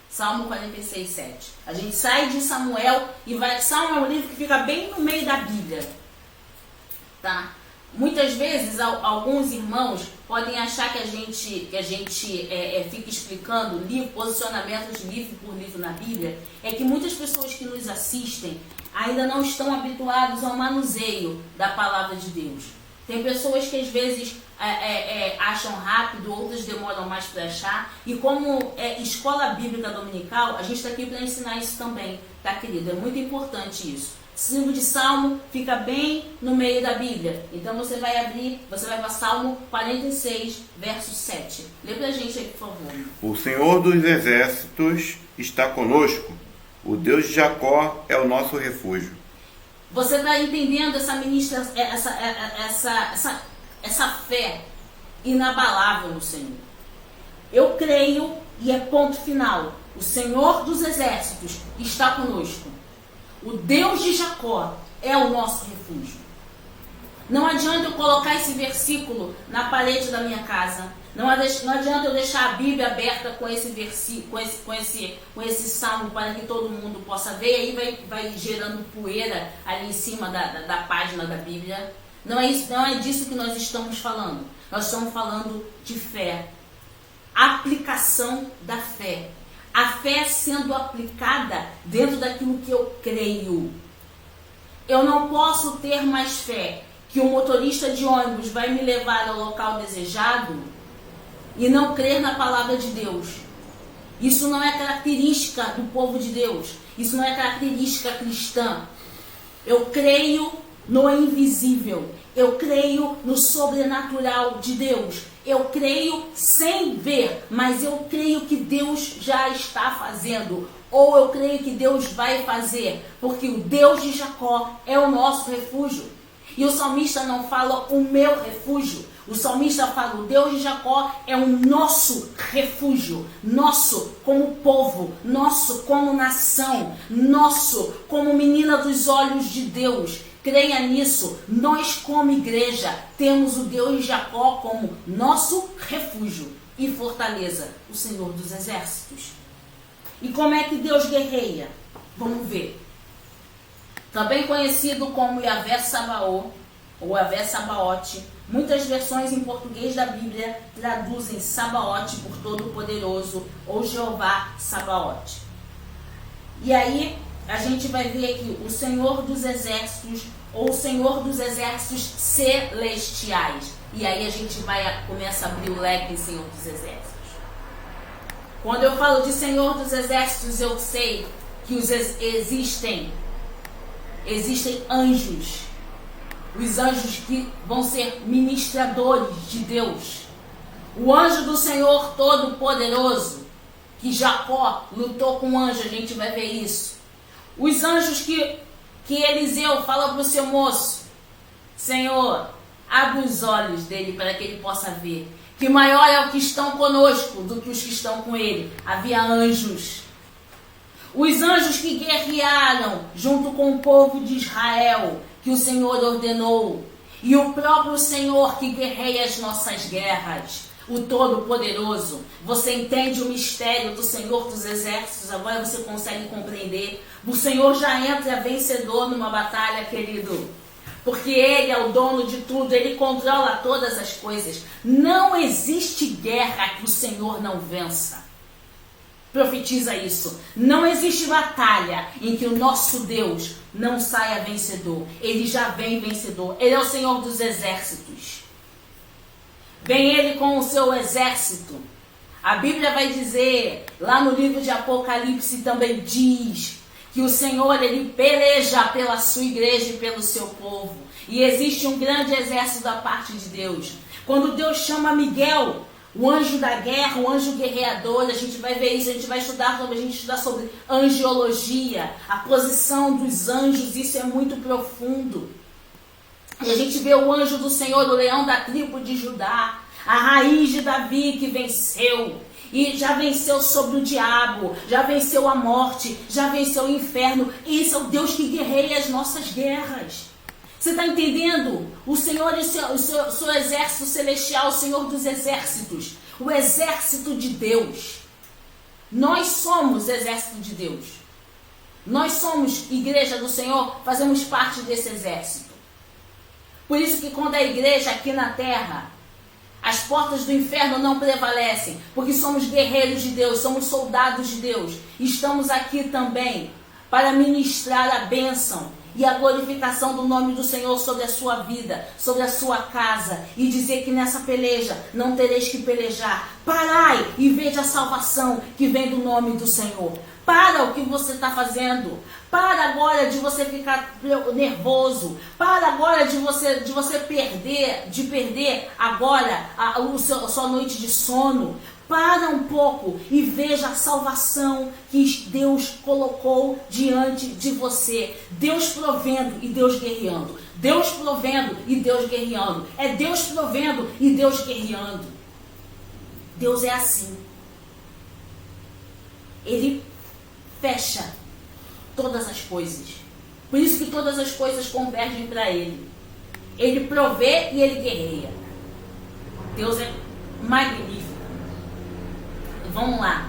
Salmo 46, 7. A gente sai de Samuel e vai... Salmo é um livro que fica bem no meio da Bíblia. Tá? Muitas vezes, alguns irmãos podem achar que a gente fica explicando posicionamentos livro por livro na Bíblia. É que muitas pessoas que nos assistem ainda não estão habituados ao manuseio da palavra de Deus. Tem pessoas que às vezes acham rápido, outras demoram mais para achar. E como escola bíblica dominical, a gente está aqui para ensinar isso também, tá, querido? É muito importante isso. Esse livro de Salmo fica bem no meio da Bíblia. Então você vai abrir, você vai para Salmo 46, verso 7. Lê pra gente aí, por favor. O Senhor dos Exércitos está conosco. O Deus de Jacó é o nosso refúgio. Você está entendendo essa fé inabalável no Senhor. Eu creio e é ponto final. O Senhor dos Exércitos está conosco. O Deus de Jacó é o nosso refúgio. Não adianta eu colocar esse versículo na parede da minha casa. Não adianta eu deixar a Bíblia aberta com esse versículo, com esse salmo para que todo mundo possa ver. Aí vai gerando poeira ali em cima da página da Bíblia. Não é disso que nós estamos falando. Nós estamos falando de fé. Aplicação da fé. A fé sendo aplicada dentro daquilo que eu creio. Eu não posso ter mais fé que o motorista de ônibus vai me levar ao local desejado e não crer na palavra de Deus. Isso não é característica do povo de Deus. Isso não é característica cristã. Eu creio no invisível. Eu creio no sobrenatural de Deus. Eu creio sem ver, mas eu creio que Deus já está fazendo. Ou eu creio que Deus vai fazer, porque o Deus de Jacó é o nosso refúgio. E o salmista não fala o meu refúgio. O salmista fala, o Deus de Jacó é o nosso refúgio. Nosso como povo, nosso como nação, nosso como menina dos olhos de Deus. Creia nisso. Nós como igreja temos o Deus de Jacó como nosso refúgio e fortaleza, o Senhor dos Exércitos. E como é que Deus guerreia? Vamos ver. Também conhecido como Yahvé Sabaoth, ou Yahvé Sabaote. Muitas versões em português da Bíblia traduzem Sabaote por Todo-Poderoso ou Jeová Sabaote. E aí a gente vai ver aqui o Senhor dos Exércitos ou o Senhor dos Exércitos Celestiais. E aí a gente começa a abrir o leque em Senhor dos Exércitos. Quando eu falo de Senhor dos Exércitos, eu sei que existem anjos. Os anjos que vão ser ministradores de Deus. O anjo do Senhor Todo-Poderoso, que Jacó lutou com o anjo, a gente vai ver isso. Os anjos que Eliseu fala para o seu moço: Senhor, abre os olhos dele para que ele possa ver. Que maior é o que estão conosco do que os que estão com ele. Havia anjos. Os anjos que guerrearam junto com o povo de Israel, que o Senhor ordenou. E o próprio Senhor que guerreia as nossas guerras. O Todo-Poderoso. Você entende o mistério do Senhor dos Exércitos? Agora você consegue compreender. O Senhor já entra vencedor numa batalha, querido. Porque Ele é o dono de tudo, Ele controla todas as coisas. Não existe guerra que o Senhor não vença. Profetiza isso. Não existe batalha em que o nosso Deus não saia vencedor. Ele já vem vencedor. Ele é o Senhor dos Exércitos. Vem Ele com o seu exército. A Bíblia vai dizer, lá no livro de Apocalipse também diz, que o Senhor, Ele peleja pela sua igreja e pelo seu povo. E existe um grande exército da parte de Deus. Quando Deus chama Miguel, o anjo da guerra, o anjo guerreador, a gente vai ver isso, a gente vai estudar sobre angiologia, a posição dos anjos, isso é muito profundo. E a gente vê o anjo do Senhor, o leão da tribo de Judá, a raiz de Davi que venceu. E já venceu sobre o diabo, já venceu a morte, já venceu o inferno. Esse é o Deus que guerreia as nossas guerras. Você está entendendo? O Senhor e o seu exército celestial, o Senhor dos exércitos, o exército de Deus. Nós somos exército de Deus. Nós somos igreja do Senhor, fazemos parte desse exército. Por isso que quando a igreja aqui na terra, as portas do inferno não prevalecem, porque somos guerreiros de Deus, somos soldados de Deus. Estamos aqui também para ministrar a bênção e a glorificação do nome do Senhor sobre a sua vida, sobre a sua casa, e dizer que nessa peleja não tereis que pelejar. Parai e veja a salvação que vem do nome do Senhor. Para o que você está fazendo. Para agora de você ficar nervoso. Para agora de você perder agora a sua noite de sono. Para um pouco e veja a salvação que Deus colocou diante de você. Deus provendo e Deus guerreando. Deus provendo e Deus guerreando. É Deus provendo e Deus guerreando. Deus é assim. Ele fecha todas as coisas. Por isso que todas as coisas convergem para Ele. Ele provê e Ele guerreia. Deus é magnífico. Vamos lá.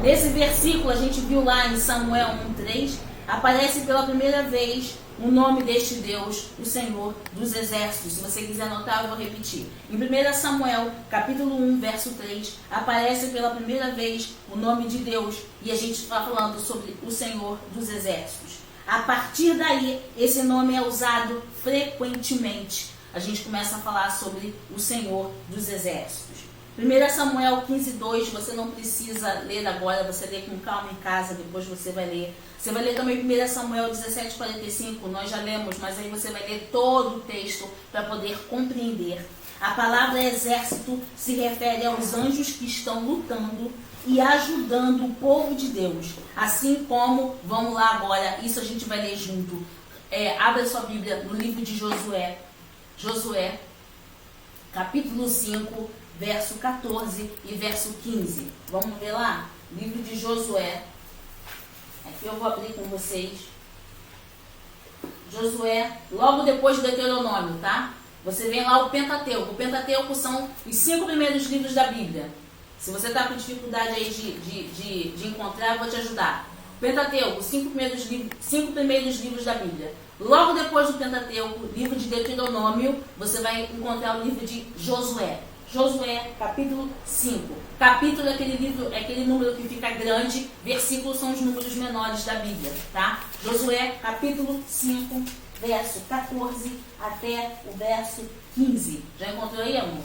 Nesse versículo a gente viu lá em Samuel 1:3, aparece pela primeira vez o nome deste Deus, o Senhor dos Exércitos. Se você quiser anotar, eu vou repetir. Em 1 Samuel, capítulo 1, verso 3, aparece pela primeira vez o nome de Deus e a gente está falando sobre o Senhor dos Exércitos. A partir daí, esse nome é usado frequentemente. A gente começa a falar sobre o Senhor dos Exércitos. 1 Samuel 15:2, você não precisa ler agora, você lê com calma em casa, depois você vai ler. Você vai ler também 1 Samuel 17:45, nós já lemos, mas aí você vai ler todo o texto para poder compreender. A palavra exército se refere aos anjos que estão lutando e ajudando o povo de Deus. Assim como, vamos lá agora, isso a gente vai ler junto. Abra sua Bíblia no livro de Josué. Josué, capítulo 5, verso 14 e verso 15. Vamos ver lá? Livro de Josué. Aqui eu vou abrir com vocês. Josué, logo depois do Deuteronômio, tá? Você vem lá o Pentateuco. O Pentateuco são os 5 primeiros livros da Bíblia. Se você está com dificuldade aí de encontrar, eu vou te ajudar. Pentateuco, 5 primeiros livros da Bíblia. Logo depois do Pentateuco, livro de Deuteronômio, você vai encontrar o livro de Josué. Josué, capítulo 5. Capítulo é aquele livro, é aquele número que fica grande, versículos são os números menores da Bíblia, tá? Josué, capítulo 5, verso 14 até o verso 15. Já encontrou aí, amor?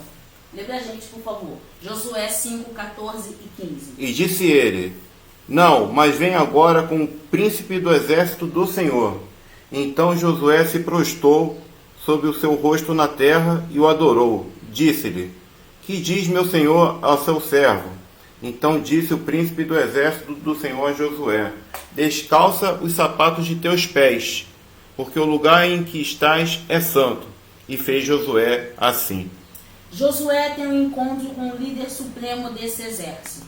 Lê pra gente, por favor. Josué 5, 14 e 15. E disse ele: Não, mas vem agora com o príncipe do exército do Senhor. Então Josué se prostrou sobre o seu rosto na terra e o adorou. Disse-lhe: Que diz meu senhor ao seu servo? Então disse o príncipe do exército do Senhor a Josué: Descalça os sapatos de teus pés, porque o lugar em que estás é santo. E fez Josué assim. Josué tem um encontro com o líder supremo desse exército.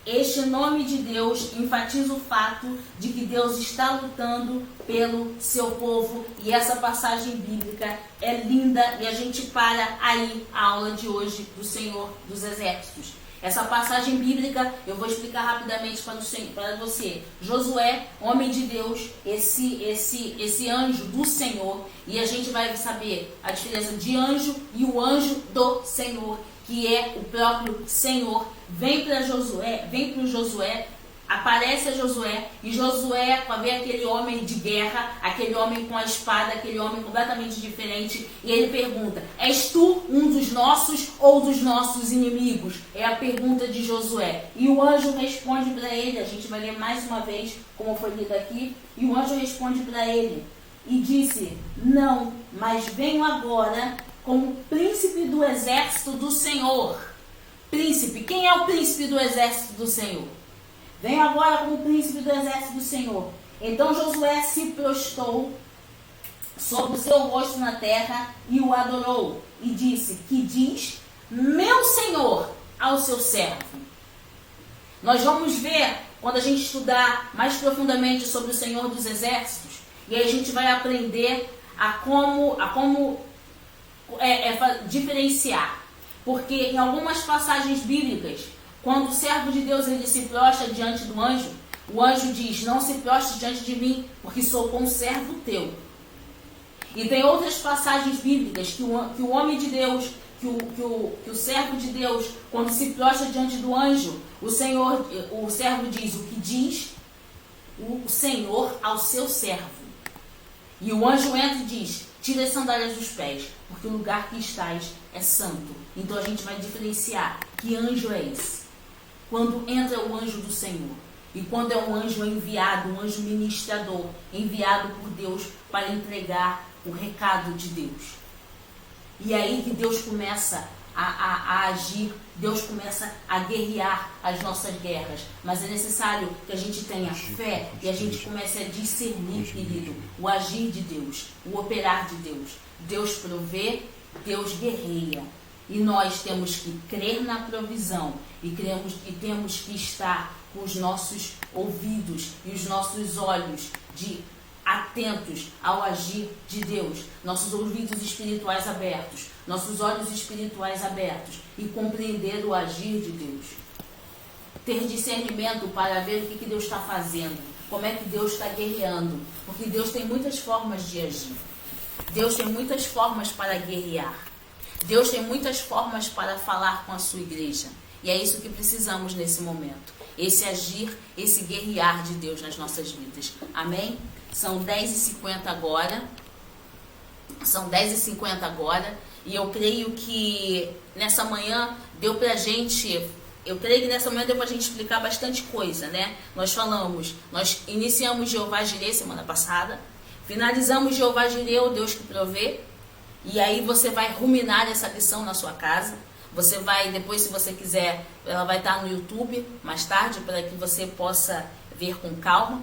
Este nome de Deus enfatiza o fato de que Deus está lutando pelo seu povo. E essa passagem bíblica é linda e a gente para aí a aula de hoje do Senhor dos Exércitos. Essa passagem bíblica eu vou explicar rapidamente para você. Josué, homem de Deus, esse anjo do Senhor, e a gente vai saber a diferença de anjo e o anjo do Senhor, que é o próprio Senhor. Vem para Josué, aparece a Josué, e Josué vai ver aquele homem de guerra, aquele homem com a espada, aquele homem completamente diferente, e ele pergunta: És tu um dos nossos ou dos nossos inimigos? É a pergunta de Josué. E o anjo responde para ele, a gente vai ler mais uma vez como foi lido aqui, e o anjo responde para ele e disse: Não, mas venho agora como príncipe do exército do Senhor. Príncipe, quem é o príncipe do exército do Senhor? Venho agora como príncipe do exército do Senhor. Então Josué se prostrou sobre o seu rosto na terra e o adorou. E disse: Que diz meu Senhor ao seu servo? Nós vamos ver, quando a gente estudar mais profundamente sobre o Senhor dos Exércitos, e aí a gente vai aprender a como diferenciar. Porque em algumas passagens bíblicas, quando o servo de Deus ele se prostra diante do anjo, o anjo diz: Não se prostre diante de mim, porque sou conservo teu. E tem outras passagens bíblicas que o homem de Deus, que o servo de Deus, quando se prostra diante do anjo, o servo diz: O que diz o Senhor ao seu servo? E o anjo entra e diz: Tira as sandálias dos pés, porque o lugar que estás é santo. Então a gente vai diferenciar que anjo é esse. Quando entra o anjo do Senhor, e quando é um anjo enviado, um anjo ministrador, enviado por Deus para entregar o recado de Deus. E aí que Deus começa a agir, Deus começa a guerrear as nossas guerras. Mas é necessário que a gente tenha fé e a gente comece a discernir, querido, o agir de Deus, o operar de Deus. Deus provê, Deus guerreia. E nós temos que crer na provisão e temos que estar com os nossos ouvidos e os nossos olhos atentos ao agir de Deus, nossos ouvidos espirituais abertos, nossos olhos espirituais abertos e compreender o agir de Deus. Ter discernimento para ver o que Deus está fazendo, como é que Deus está guerreando, porque Deus tem muitas formas de agir. Deus tem muitas formas para guerrear. Deus tem muitas formas para falar com a sua igreja. E é isso que precisamos nesse momento. Esse agir, esse guerrear de Deus nas nossas vidas. Amém? São 10h50 agora. São 10h50 agora. E eu creio que nessa manhã deu pra gente... Eu creio que nessa manhã deu pra gente explicar bastante coisa, né? Nós iniciamos Jeová Jireh semana passada. Finalizamos Jeová Jireh, o Deus que provê. E aí você vai ruminar essa lição na sua casa. Você vai, depois, se você quiser, ela vai estar no YouTube mais tarde, para que você possa ver com calma.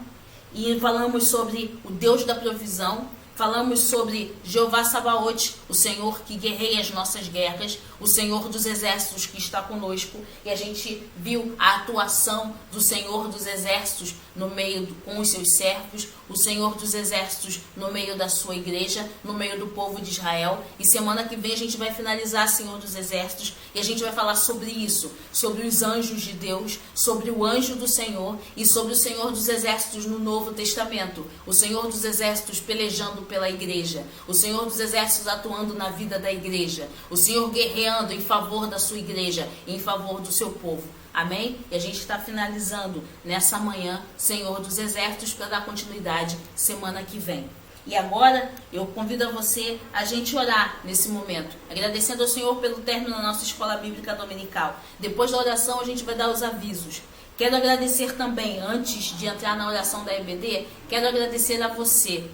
E falamos sobre o Deus da provisão. Falamos sobre Jeová Sabaote, o Senhor que guerreia as nossas guerras, o Senhor dos exércitos que está conosco. E a gente viu a atuação do Senhor dos exércitos no meio com os seus servos, o Senhor dos exércitos no meio da sua igreja, no meio do povo de Israel. E semana que vem a gente vai finalizar Senhor dos exércitos e a gente vai falar sobre isso, sobre os anjos de Deus, sobre o anjo do Senhor e sobre o Senhor dos exércitos no Novo Testamento. O Senhor dos exércitos pelejando pela igreja, o Senhor dos exércitos atuando na vida da igreja, o Senhor guerreando em favor da sua igreja, em favor do seu povo. Amém? E a gente está finalizando nessa manhã, Senhor dos exércitos, para dar continuidade semana que vem. E agora eu convido a você a gente orar nesse momento, agradecendo ao Senhor pelo término da nossa escola bíblica dominical. Depois da oração a gente vai dar os avisos. Quero agradecer também, antes de entrar na oração da EBD, quero agradecer a você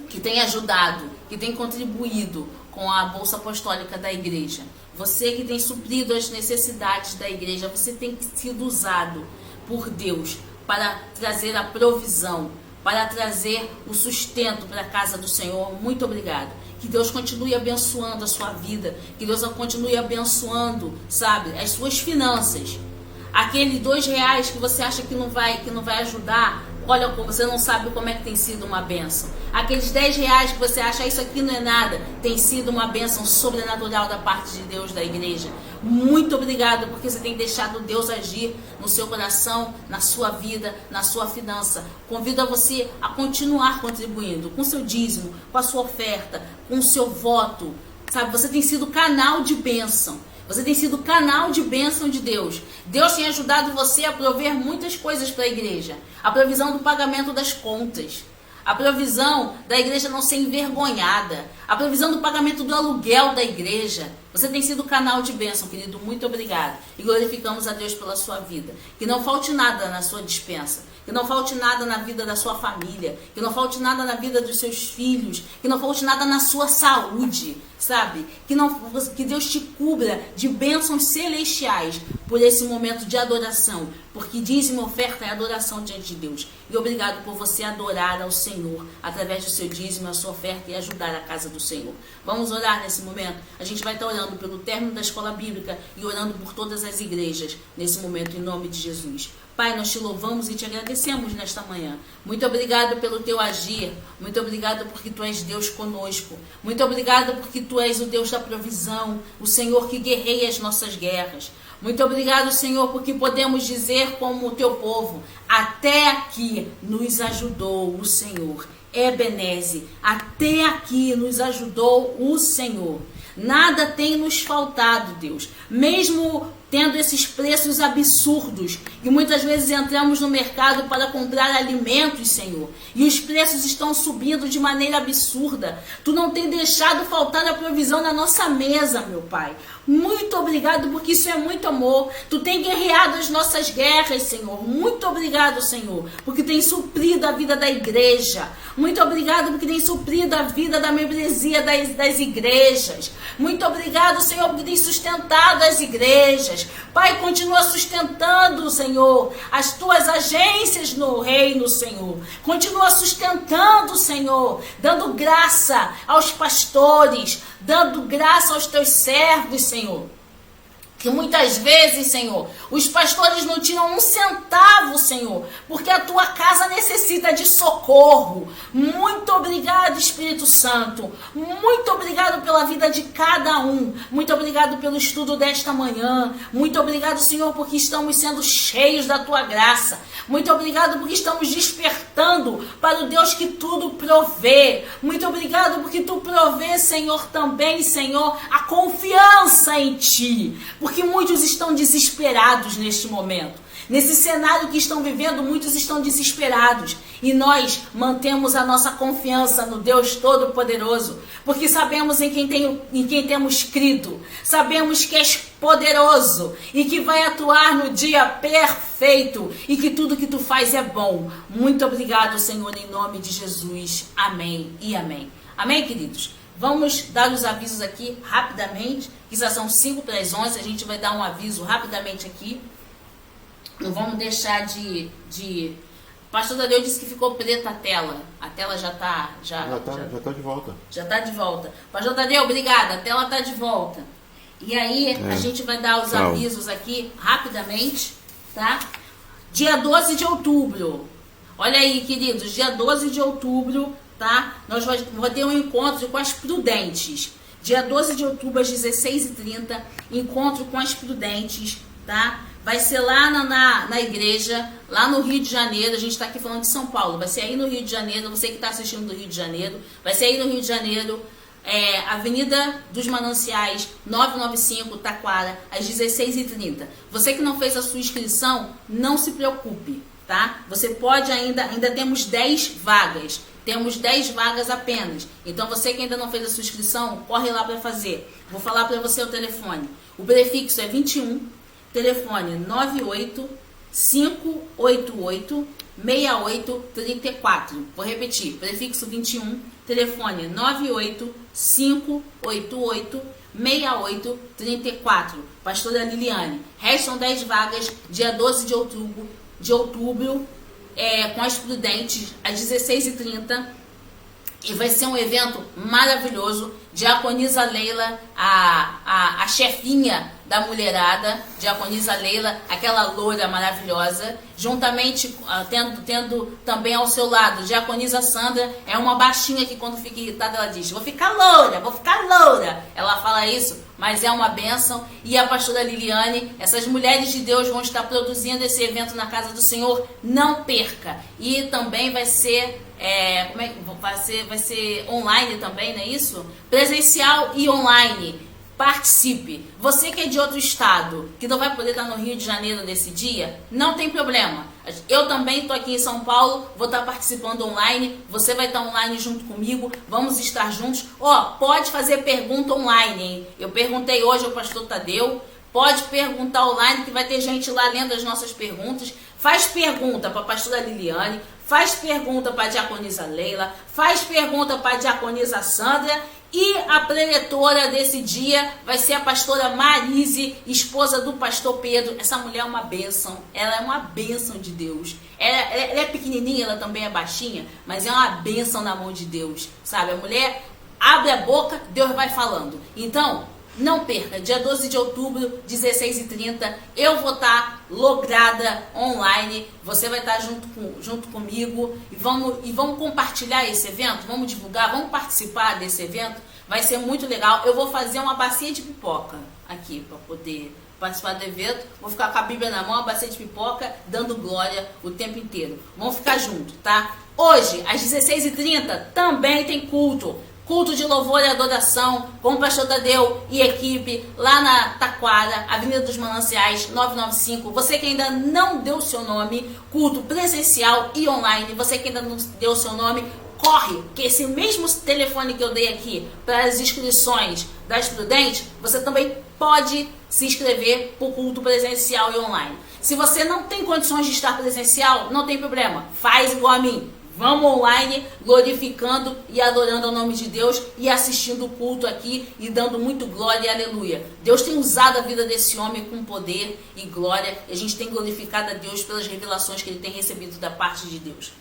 que tem ajudado, que tem contribuído com a Bolsa Apostólica da Igreja. Você que tem suprido as necessidades da igreja, você tem sido usado por Deus para trazer a provisão, para trazer o sustento para a casa do Senhor. Muito obrigado. Que Deus continue abençoando a sua vida, que Deus continue abençoando, sabe, as suas finanças. Aquele R$2 que você acha que não vai ajudar, olha, você não sabe como é que tem sido uma bênção. Aqueles R$10 que você acha isso aqui não é nada, tem sido uma bênção sobrenatural da parte de Deus, da igreja. Muito obrigado porque você tem deixado Deus agir no seu coração, na sua vida, na sua finança. Convido a você a continuar contribuindo com seu dízimo, com a sua oferta, com o seu voto. Sabe, você tem sido canal de bênção. Você tem sido canal de bênção de Deus. Deus tem ajudado você a prover muitas coisas para a igreja. A provisão do pagamento das contas. A provisão da igreja não ser envergonhada. A provisão do pagamento do aluguel da igreja. Você tem sido canal de bênção, querido. Muito obrigado. E glorificamos a Deus pela sua vida. Que não falte nada na sua despensa. Que não falte nada na vida da sua família. Que não falte nada na vida dos seus filhos. Que não falte nada na sua saúde. Sabe? Que Deus te cubra de bênçãos celestiais por esse momento de adoração. Porque dízimo, oferta é adoração diante de Deus. E obrigado por você adorar ao Senhor através do seu dízimo, a sua oferta e ajudar a casa do Senhor. Vamos orar nesse momento? A gente vai estar orando pelo término da escola bíblica e orando por todas as igrejas nesse momento, em nome de Jesus. Pai, nós te louvamos e te agradecemos nesta manhã. Muito obrigado pelo teu agir. Muito obrigado porque tu és Deus conosco. Muito obrigado porque tu és o Deus da provisão, o Senhor que guerreia as nossas guerras. Muito obrigado, Senhor, porque podemos dizer como o teu povo, até aqui nos ajudou o Senhor. Ebeneze, até aqui nos ajudou o Senhor. Nada tem nos faltado, Deus. Mesmo tendo esses preços absurdos, e muitas vezes entramos no mercado para comprar alimentos, Senhor, e os preços estão subindo de maneira absurda. Tu não tem deixado faltar a provisão na nossa mesa, meu Pai. Muito obrigado, porque isso é muito amor. Tu tem guerreado as nossas guerras, Senhor. Muito obrigado, Senhor, porque tem suprido a vida da igreja. Muito obrigado, porque tem suprido a vida da membresia das igrejas. Muito obrigado, Senhor, porque tem sustentado as igrejas. Pai, continua sustentando, Senhor, as tuas agências no reino, Senhor. Continua sustentando, Senhor, dando graça aos pastores, dando graça aos teus servos, Senhor. Que muitas vezes, Senhor, os pastores não tiram um centavo, Senhor, porque a tua casa necessita de socorro. Muito obrigado, Espírito Santo. Muito obrigado pela vida de cada um. Muito obrigado pelo estudo desta manhã. Muito obrigado, Senhor, porque estamos sendo cheios da tua graça. Muito obrigado porque estamos despertando para o Deus que tudo provê. Muito obrigado porque tu provê, Senhor, também, Senhor, a confiança em ti. Porque muitos estão desesperados neste momento. Nesse cenário que estão vivendo, muitos estão desesperados. E nós mantemos a nossa confiança no Deus Todo-Poderoso. Porque sabemos em quem temos crido. Sabemos que és poderoso e que vai atuar no dia perfeito. E que tudo que tu faz é bom. Muito obrigado, Senhor, em nome de Jesus. Amém e amém. Amém, queridos? Vamos dar os avisos aqui rapidamente, que já são 5:11, a gente vai dar um aviso rapidamente aqui. Não vamos deixar de... Pastor Tadeu disse que ficou preta a tela já está de volta. Já está de volta. Pastor Tadeu, obrigada, a tela está de volta. E aí a gente vai dar os avisos aqui rapidamente, tá? Dia 12 de outubro, olha aí, queridos, dia 12 de outubro, tá? Nós vamos ter um encontro com as prudentes. Dia 12 de outubro, às 16h30, encontro com as prudentes, tá? Vai ser lá na igreja, lá no Rio de Janeiro. A gente está aqui falando de São Paulo. Vai ser aí no Rio de Janeiro. Você que está assistindo do Rio de Janeiro. Vai ser aí no Rio de Janeiro. Avenida dos Mananciais, 995, Taquara, às 16h30. Você que não fez a sua inscrição, não se preocupe, tá? Você pode ainda temos 10 vagas. Temos 10 vagas apenas. Então você que ainda não fez a sua inscrição, corre lá para fazer. Vou falar para você o telefone. O prefixo é 21. Telefone 98-588-6834. Vou repetir, prefixo 21, telefone 98-588-6834. Pastora Liliane, restam 10 vagas, dia 12 de outubro, com as prudentes, às 16h30. E vai ser um evento maravilhoso. Diaconisa Leila, a chefinha da mulherada, Diaconisa Leila, aquela loura maravilhosa, juntamente tendo também ao seu lado Diaconisa Sandra, é uma baixinha que quando fica irritada ela diz, vou ficar loura, ela fala isso, mas é uma bênção. E a pastora Liliane, essas mulheres de Deus vão estar produzindo esse evento na casa do Senhor, não perca. E também vai ser vai ser online também, não é isso? Presencial e online. Participe. Você que é de outro estado, que não vai poder estar no Rio de Janeiro nesse dia, não tem problema. Eu também estou aqui em São Paulo, vou estar participando online, você vai estar online junto comigo, vamos estar juntos. Pode fazer pergunta online, hein? Eu perguntei hoje ao pastor Tadeu, pode perguntar online que vai ter gente lá lendo as nossas perguntas. Faz pergunta para a pastora Liliane, faz pergunta para a diaconisa Leila, faz pergunta para a diaconisa Sandra. E a preletora desse dia vai ser a pastora Marise, esposa do pastor Pedro. Essa mulher é uma bênção, ela é uma bênção de Deus. Ela é pequenininha, ela também é baixinha, mas é uma bênção na mão de Deus, sabe? A mulher abre a boca, Deus vai falando. Então, não perca, dia 12 de outubro, 16h30, eu vou estar lograda online, você vai estar junto comigo e vamos compartilhar esse evento, vamos divulgar, vamos participar desse evento, vai ser muito legal. Eu vou fazer uma bacia de pipoca aqui para poder participar do evento, vou ficar com a Bíblia na mão, a bacia de pipoca, dando glória o tempo inteiro. Vamos ficar juntos, tá? Hoje, às 16h30, também tem culto de louvor e adoração com o pastor Tadeu e equipe lá na Taquara, Avenida dos Mananciais, 995. Você que ainda não deu o seu nome, culto presencial e online, você que ainda não deu o seu nome, corre, que esse mesmo telefone que eu dei aqui para as inscrições das prudentes, você também pode se inscrever para o culto presencial e online. Se você não tem condições de estar presencial, não tem problema, faz igual a mim. Vamos online, glorificando e adorando ao nome de Deus e assistindo o culto aqui e dando muito glória e aleluia. Deus tem usado a vida desse homem com poder e glória e a gente tem glorificado a Deus pelas revelações que ele tem recebido da parte de Deus.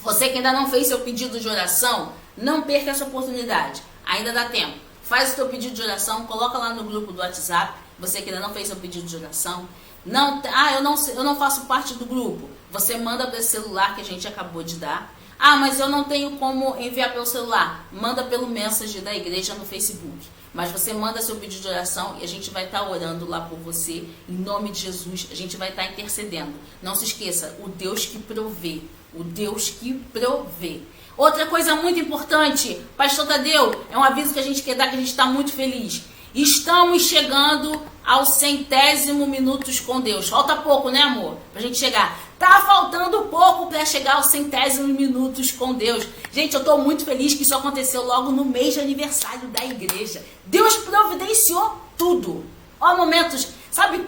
Você que ainda não fez seu pedido de oração, não perca essa oportunidade. Ainda dá tempo. Faz o teu pedido de oração, coloca lá no grupo do WhatsApp. Você que ainda não fez seu pedido de oração. Eu não faço parte do grupo. Você manda para esse celular que a gente acabou de dar. Mas eu não tenho como enviar pelo celular. Manda pelo Messenger da igreja no Facebook. Mas você manda seu pedido de oração e a gente vai estar orando lá por você. Em nome de Jesus, a gente vai estar intercedendo. Não se esqueça, o Deus que provê. O Deus que provê. Outra coisa muito importante, pastor Tadeu, é um aviso que a gente quer dar, que a gente está muito feliz. Estamos chegando aos 100º minutos com Deus. Falta pouco, né, amor? Pra gente chegar. Tá faltando pouco para chegar aos 100º minutos com Deus. Gente, eu tô muito feliz que isso aconteceu logo no mês de aniversário da igreja. Deus providenciou tudo. Momentos, sabe,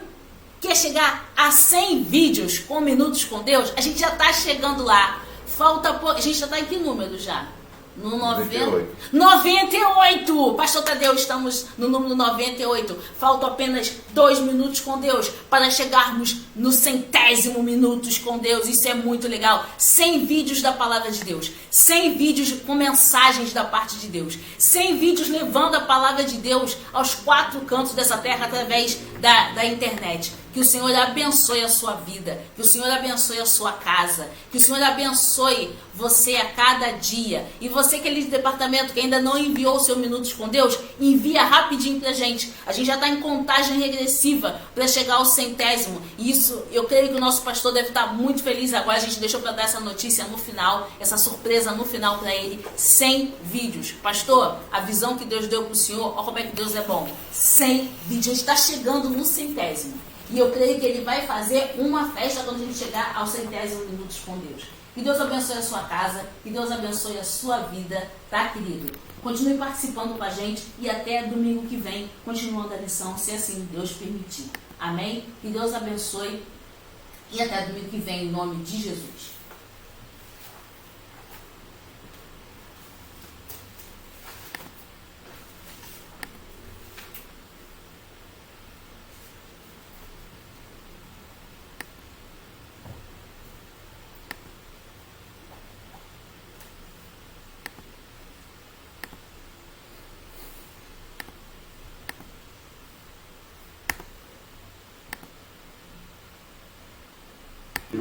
quer chegar a 100 vídeos com minutos com Deus? A gente já tá chegando lá. Falta pouco. A gente já tá em que número já? No 98! Pastor Tadeu, estamos no número 98. Faltam apenas 2 minutos com Deus para chegarmos no 100º minutos com Deus. Isso é muito legal. 100 vídeos da palavra de Deus. 100 vídeos com mensagens da parte de Deus. 100 vídeos levando a palavra de Deus aos 4 cantos dessa terra através da internet. Que o Senhor abençoe a sua vida, que o Senhor abençoe a sua casa, que o Senhor abençoe você a cada dia. E você que é líder de departamento que ainda não enviou o seu Minutos com Deus, envia rapidinho pra gente. A gente já está em contagem regressiva para chegar ao 100º. E isso, eu creio que o nosso pastor deve estar muito feliz agora. A gente deixou para dar essa notícia no final, essa surpresa no final para ele. 100 vídeos. Pastor, a visão que Deus deu para o Senhor, olha como é que Deus é bom. 100 vídeos. A gente está chegando no 100º. E eu creio que ele vai fazer uma festa quando a gente chegar aos 100º Minutos com Deus. Que Deus abençoe a sua casa, que Deus abençoe a sua vida, tá, querido? Continue participando com a gente e até domingo que vem, continuando a lição, se assim Deus permitir. Amém? Que Deus abençoe e até domingo que vem, em nome de Jesus.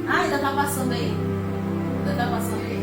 Ah, ainda tá passando aí? Ainda tá passando aí?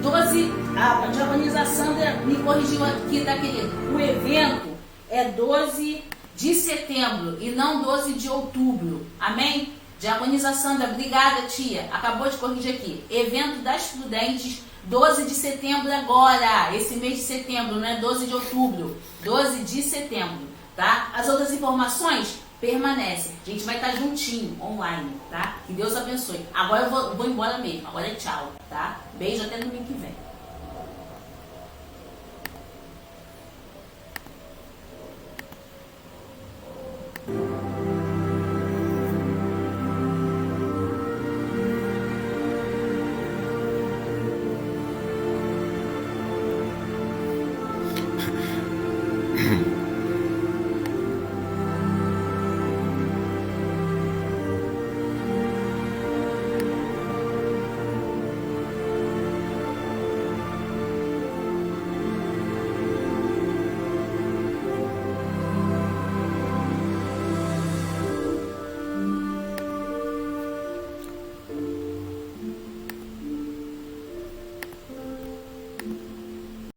12, a diaconisa Sandra me corrigiu aqui, tá, querido? O evento é 12 de setembro e não 12 de outubro. Amém? Diaconisa Sandra, obrigada, tia. Acabou de corrigir aqui. Evento das Prudentes, 12 de setembro agora. Esse mês de setembro, não é 12 de outubro. 12 de setembro, tá? As outras informações permanece. A gente vai estar juntinho, online, tá? Que Deus abençoe. Agora eu vou embora mesmo. Agora é tchau, tá? Beijo, até domingo que vem.